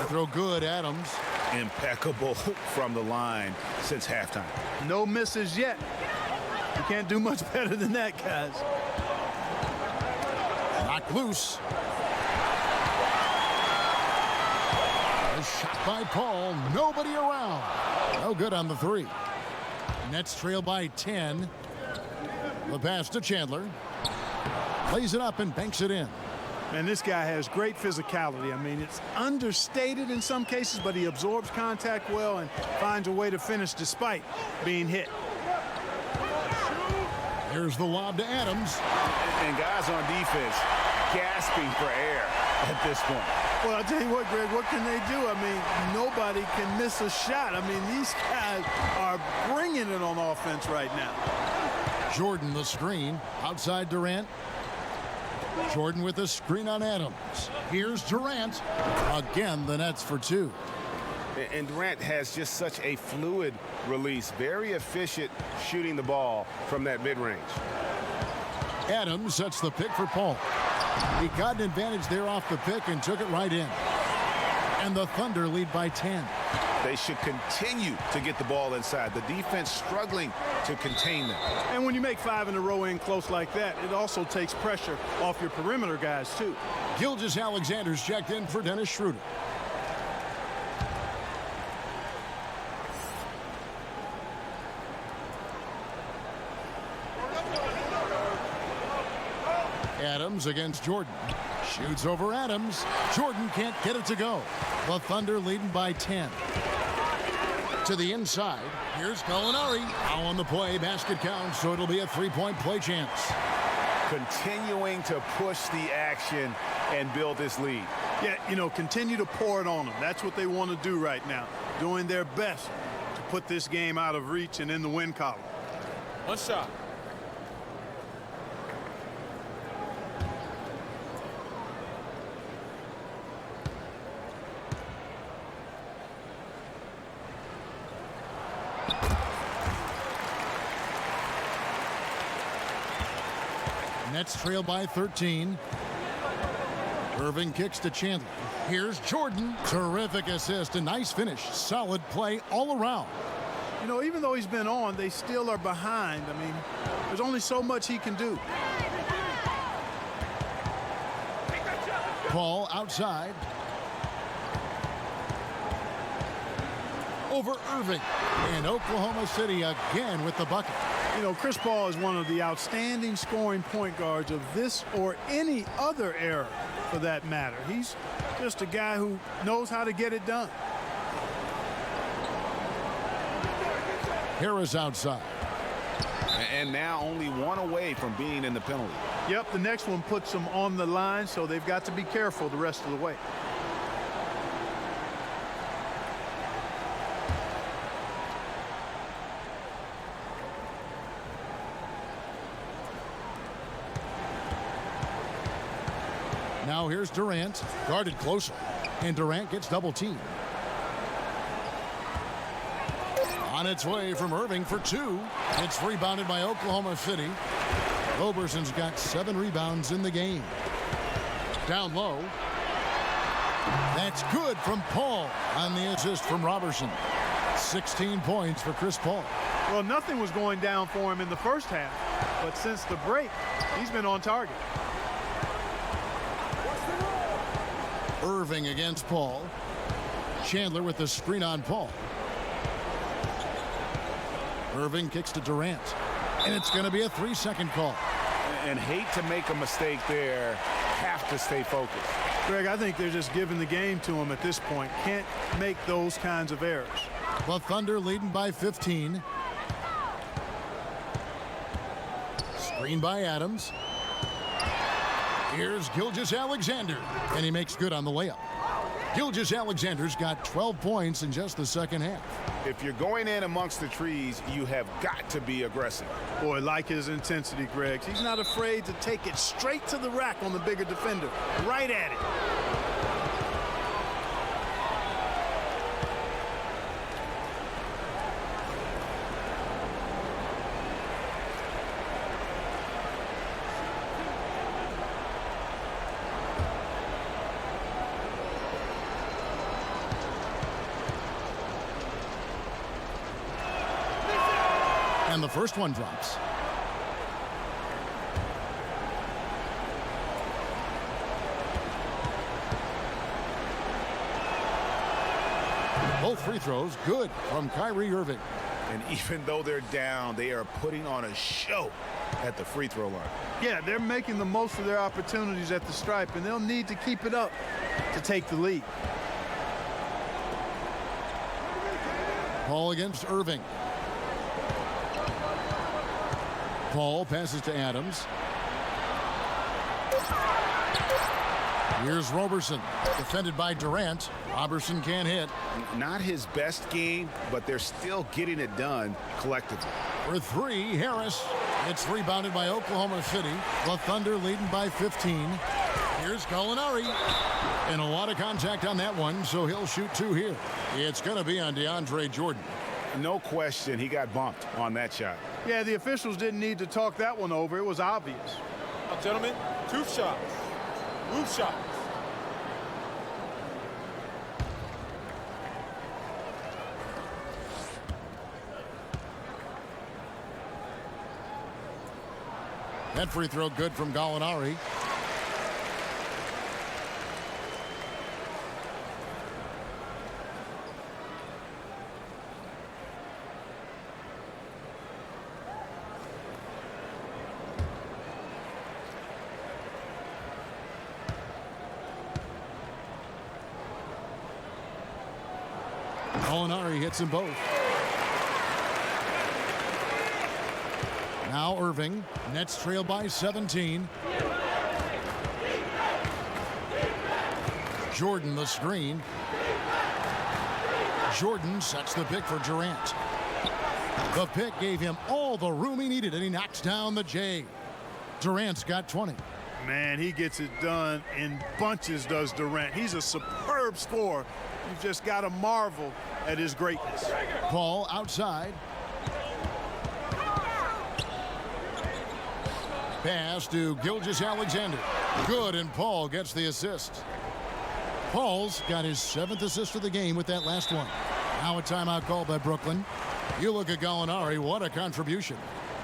Throw good, Adams. Impeccable from the line since halftime. No misses yet. You can't do much better than that, guys. Knocked loose. A shot by Paul. Nobody around. No good on the 3. Nets trail by 10. The pass to Chandler. Lays it up and banks it in. And this guy has great physicality. I mean, it's understated in some cases, but he absorbs contact well and finds a way to finish despite being hit. Here's the lob to Adams. And guys on defense gasping for air at this point. Well, I'll tell you what, Greg, what can they do? I mean, nobody can miss a shot. I mean, these guys are bringing it on offense right now. Jordan the screen. Outside Durant. Jordan with the screen on Adams. Here's Durant. Again, the Nets for 2. And Durant has just such a fluid release. Very efficient shooting the ball from that mid-range. Adams sets the pick for Paul. He got an advantage there off the pick and took it right in. And the Thunder lead by 10. They should continue to get the ball inside. The defense struggling to contain them. And when you make 5 in a row in close like that, it also takes pressure off your perimeter guys, too. Gilgeous-Alexander's checked in for Dennis Schroeder. Adams against Jordan. Shoots over Adams. Jordan can't get it to go. The Thunder leading by 10. To the inside. Here's Gallinari. Now on the play. Basket counts, so it'll be a 3-point play chance. Continuing to push the action and build this lead. Yeah, you know, continue to pour it on them. That's what they want to do right now. Doing their best to put this game out of reach and in the win column. One shot. Nets trail by 13. Irving kicks to Chandler. Here's Jordan. Terrific assist, a nice finish. Solid play all around. You know, even though he's been on, they still are behind. I mean, there's only so much he can do. Paul outside. Over Irving. And Oklahoma City again with the bucket. You know, Chris Paul is one of the outstanding scoring point guards of this or any other era, for that matter. He's just a guy who knows how to get it done. Harris outside. And now only one away from being in the penalty. Yep, the next one puts them on the line, so they've got to be careful the rest of the way. Now here's Durant, guarded closer, and Durant gets double teamed. On its way from Irving for two. It's rebounded by Oklahoma City. Roberson's got 7 rebounds in the game. Down low. That's good from Paul on the assist from Robertson. 16 points for Chris Paul. Well, nothing was going down for him in the first half, but since the break, he's been on target. Irving against Paul. Chandler with the screen on Paul. Irving kicks to Durant. And it's going to be a 3-second call. And hate to make a mistake there. Have to stay focused. Greg, I think they're just giving the game to him at this point. Can't make those kinds of errors. The Thunder leading by 15. Screen by Adams. Here's Gilgeous-Alexander, and he makes good on the layup. Gilgeous-Alexander's got 12 points in just the second half. If you're going in amongst the trees, you have got to be aggressive. Boy, like his intensity, Greg. He's not afraid to take it straight to the rack on the bigger defender. Right at it. And the first one drops. Both free throws good from Kyrie Irving. And even though they're down, they are putting on a show at the free throw line. Yeah, they're making the most of their opportunities at the stripe, and they'll need to keep it up to take the lead. Paul against Irving. Paul passes to Adams. Here's Roberson, defended by Durant. Roberson can't hit. Not his best game, but they're still getting it done collectively. For 3, Harris. It's rebounded by Oklahoma City. The Thunder leading by 15. Here's Gallinari. And a lot of contact on that one, so he'll shoot 2 here. It's going to be on DeAndre Jordan. No question, he got bumped on that shot. Yeah, the officials didn't need to talk that one over. It was obvious. Now, gentlemen, 2 shots. Move shots. That free throw good from Gallinari. Gallinari hits them both. Now Irving. Nets trail by 17. Jordan the screen. Jordan sets the pick for Durant. The pick gave him all the room he needed, and he knocks down the J. Durant's got 20. Man, he gets it done in bunches, does Durant. He's a superb scorer. You've just got to marvel at his greatness. Paul outside. Pass to Gilgeous-Alexander. Good, and Paul gets the assist. Paul's got his 7th assist of the game with that last one. Now a timeout called by Brooklyn. You look at Gallinari, what a contribution.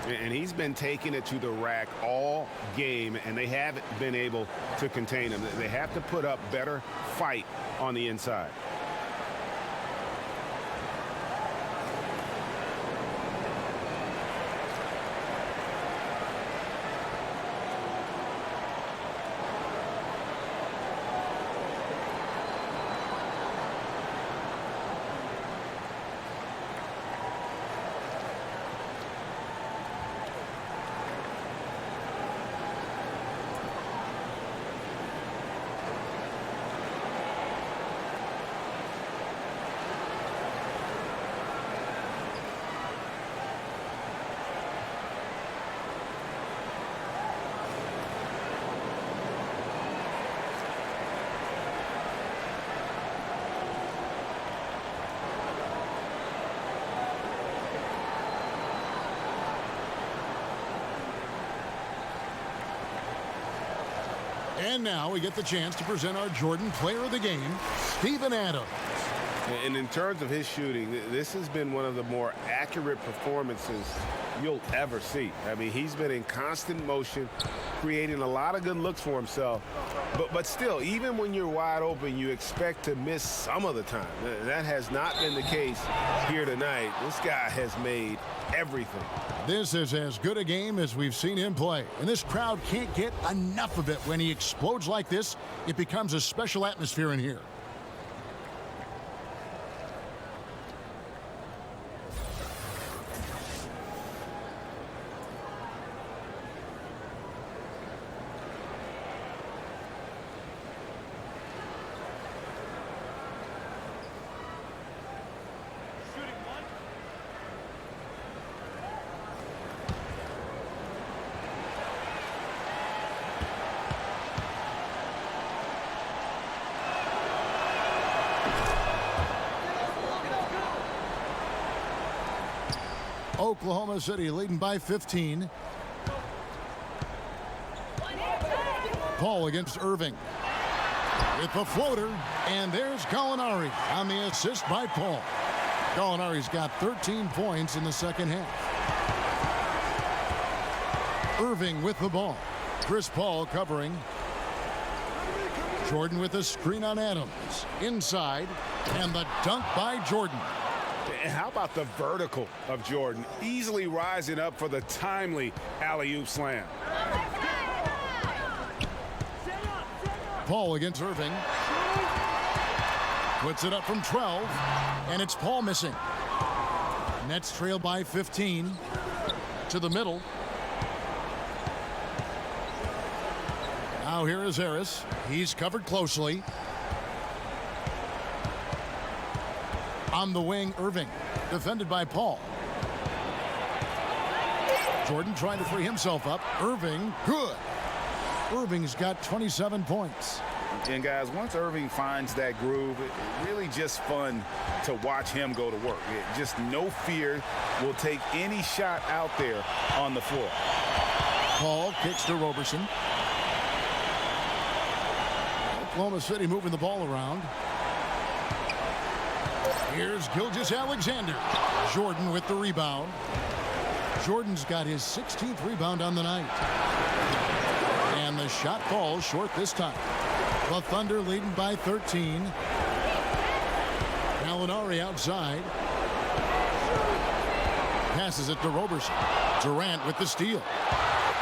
And he's been taking it to the rack all game, and they haven't been able to contain him. They have to put up better fight on the inside. And now we get the chance to present our Jordan Player of the Game, Steven Adams. And in terms of his shooting, this has been one of the more accurate performances you'll ever see. I mean, he's been in constant motion, creating a lot of good looks for himself. But still, even when you're wide open, you expect to miss some of the time. That has not been the case here tonight. This guy has made everything. This is as good a game as we've seen him play. And this crowd can't get enough of it. When he explodes like this, it becomes a special atmosphere in here. Oklahoma City leading by 15. Paul against Irving. With the floater, and there's Gallinari on the assist by Paul. Gallinari's got 13 points in the second half. Irving with the ball. Chris Paul covering. Jordan with a screen on Adams. Inside, and the dunk by Jordan. And how about the vertical of Jordan, easily rising up for the timely alley-oop slam. Paul against Irving. Puts it up from 12, and it's Paul missing. Nets trail by 15 to the middle. Now here is Harris. He's covered closely. On the wing, Irving, defended by Paul. Jordan trying to free himself up. Irving, good. Irving's got 27 points. And guys, once Irving finds that groove, it's really just fun to watch him go to work. Just no fear, will take any shot out there on the floor. Paul kicks to Roberson. Oklahoma City moving the ball around. Here's Gilgeous-Alexander. Jordan with the rebound. Jordan's got his 16th rebound on the night. And the shot falls short this time. The Thunder leading by 13. Gallinari outside. Passes it to Roberson. Durant with the steal.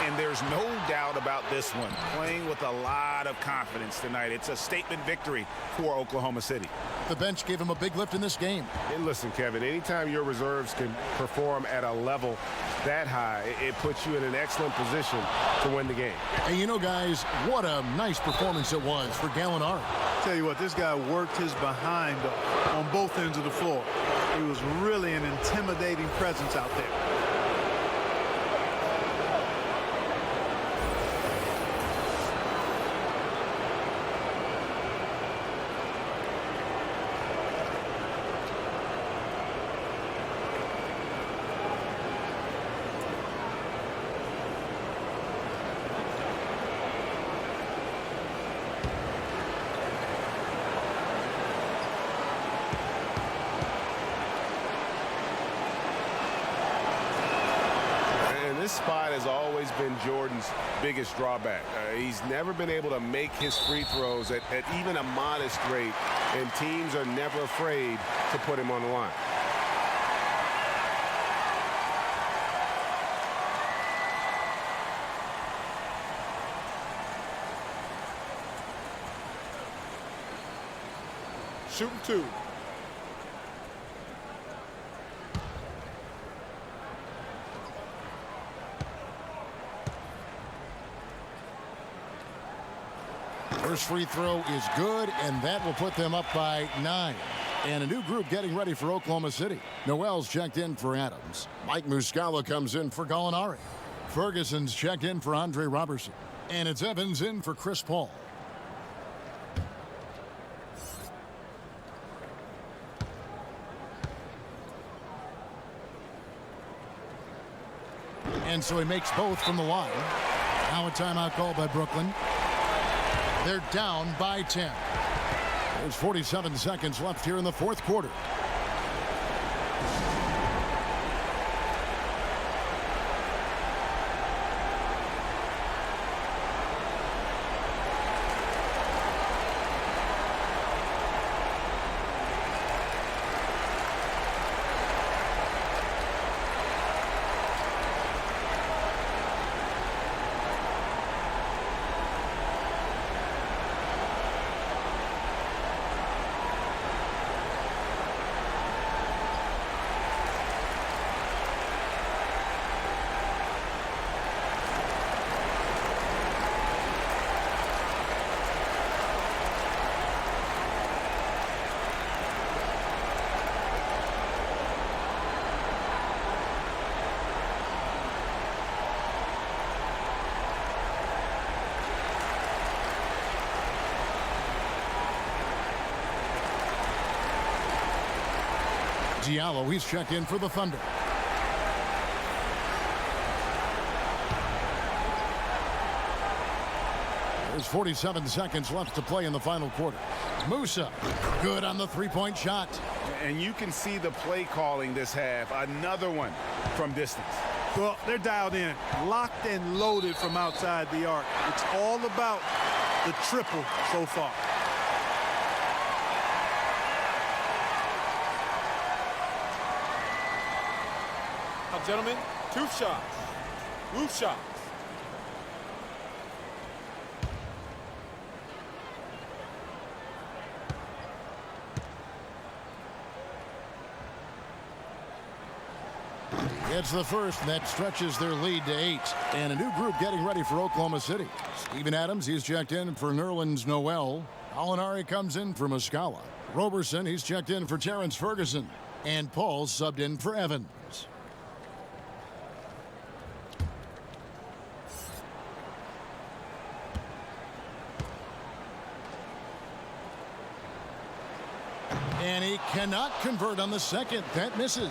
And there's no doubt about this one. Playing with a lot of confidence tonight. It's a statement victory for Oklahoma City. The bench gave him a big lift in this game. And listen, Kevin, anytime your reserves can perform at a level that high, it puts you in an excellent position to win the game. And you know, guys, what a nice performance it was for Gallinari. Tell you what, this guy worked his behind on both ends of the floor. He was really an intimidating presence out there. This spot has always been Jordan's biggest drawback. He's never been able to make his free throws at even a modest rate, and teams are never afraid to put him on the line. Shooting 2. First free throw is good, and that will put them up by 9. And a new group getting ready for Oklahoma City. Noel's checked in for Adams. Mike Muscala comes in for Gallinari. Ferguson's checked in for Andre Robertson. And it's Evans in for Chris Paul. And so he makes both from the line. Now a timeout called by Brooklyn. They're down by 10. There's 47 seconds left here in the fourth quarter. Diallo, he's checked in for the Thunder. There's 47 seconds left to play in the final quarter. Musa, good on the three-point shot. And you can see the play calling this half. Another one from distance. Well, they're dialed in, locked and loaded from outside the arc. It's all about the triple so far. Now, gentlemen, 2 shots. Loose shots. It's the first, and that stretches their lead to 8. And a new group getting ready for Oklahoma City. Steven Adams, he's checked in for Nerlens Noel. Gallinari comes in for Muscala. Roberson, he's checked in for Terrence Ferguson. And Paul subbed in for Evans. And he cannot convert on the second. That misses.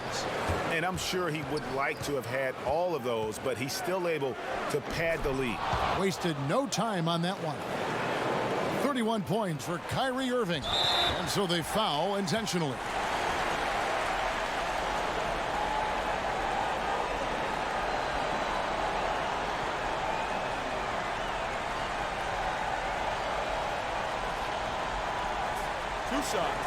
And I'm sure he would like to have had all of those, but he's still able to pad the lead. Wasted no time on that one. 31 points for Kyrie Irving. And so they foul intentionally. Two shots.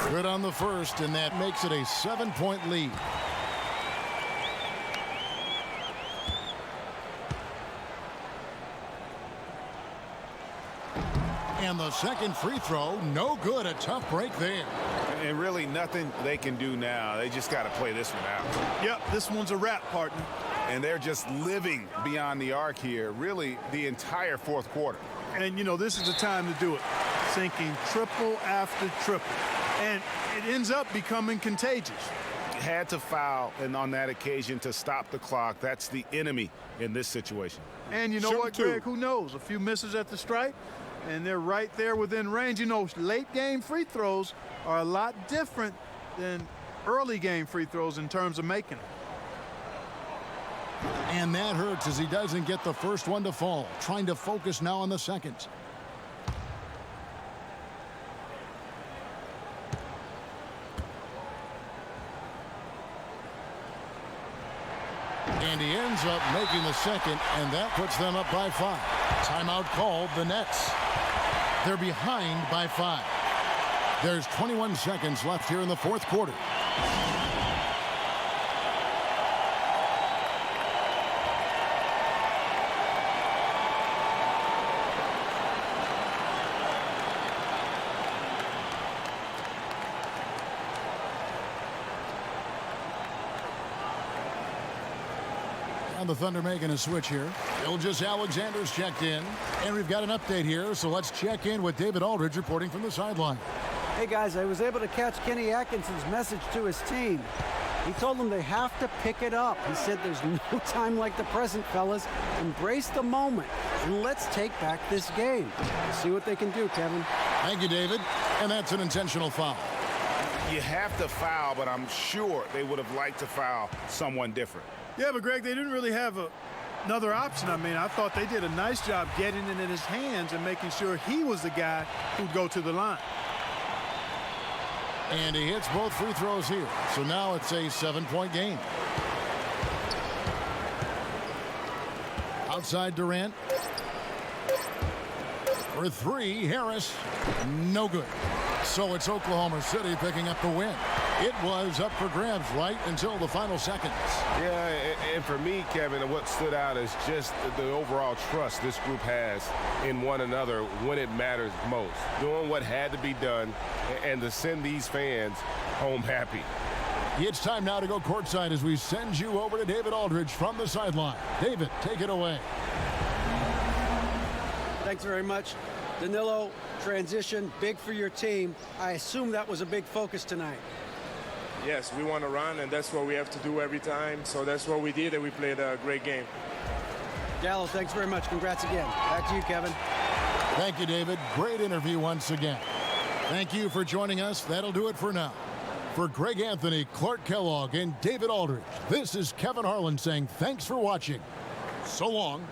Good on the first, and that makes it a 7-point lead. And the second free throw, no good. A tough break there. And really nothing they can do now. They just got to play this one out. Yep, this one's a wrap, partner. And they're just living beyond the arc here, really the entire fourth quarter. And, you know, this is the time to do it. Sinking triple after triple. And it ends up becoming contagious. Had to foul, and on that occasion to stop the clock. That's the enemy in this situation. And you know what, Greg? Who knows? A few misses at the stripe, and they're right there within range. You know, late game free throws are a lot different than early game free throws in terms of making them. And that hurts as he doesn't get the first one to fall. Trying to focus now on the second. And he ends up making the second, and that puts them up by 5. Timeout called, the Nets. They're behind by 5. There's 21 seconds left here in the fourth quarter. And the Thunder making a switch here. Ilgis Alexander's checked in. And we've got an update here, so let's check in with David Aldridge reporting from the sideline. Hey guys, I was able to catch Kenny Atkinson's message to his team. He told them they have to pick it up. He said there's no time like the present, fellas. Embrace the moment, and let's take back this game. We'll see what they can do, Kevin. Thank you, David. And that's an intentional foul. You have to foul, but I'm sure they would have liked to foul someone different. Yeah, but Greg, they didn't really have another option. I mean, I thought they did a nice job getting it in his hands and making sure he was the guy who'd go to the line. And he hits both free throws here. So now it's a 7-point game. Outside Durant. For 3, Harris. No good. So it's Oklahoma City picking up the win. It was up for grabs right until the final seconds. Yeah, and for me, Kevin, what stood out is just the overall trust this group has in one another when it matters most. Doing what had to be done and to send these fans home happy. It's time now to go courtside as we send you over to David Aldridge from the sideline. David, take it away. Thanks very much. Danilo, transition, big for your team. I assume that was a big focus tonight. Yes, we want to run, and that's what we have to do every time. So that's what we did, and we played a great game. Gallo, thanks very much. Congrats again. Back to you, Kevin. Thank you, David. Great interview once again. Thank you for joining us. That'll do it for now. For Greg Anthony, Clark Kellogg, and David Aldridge, this is Kevin Harlan saying thanks for watching. So long.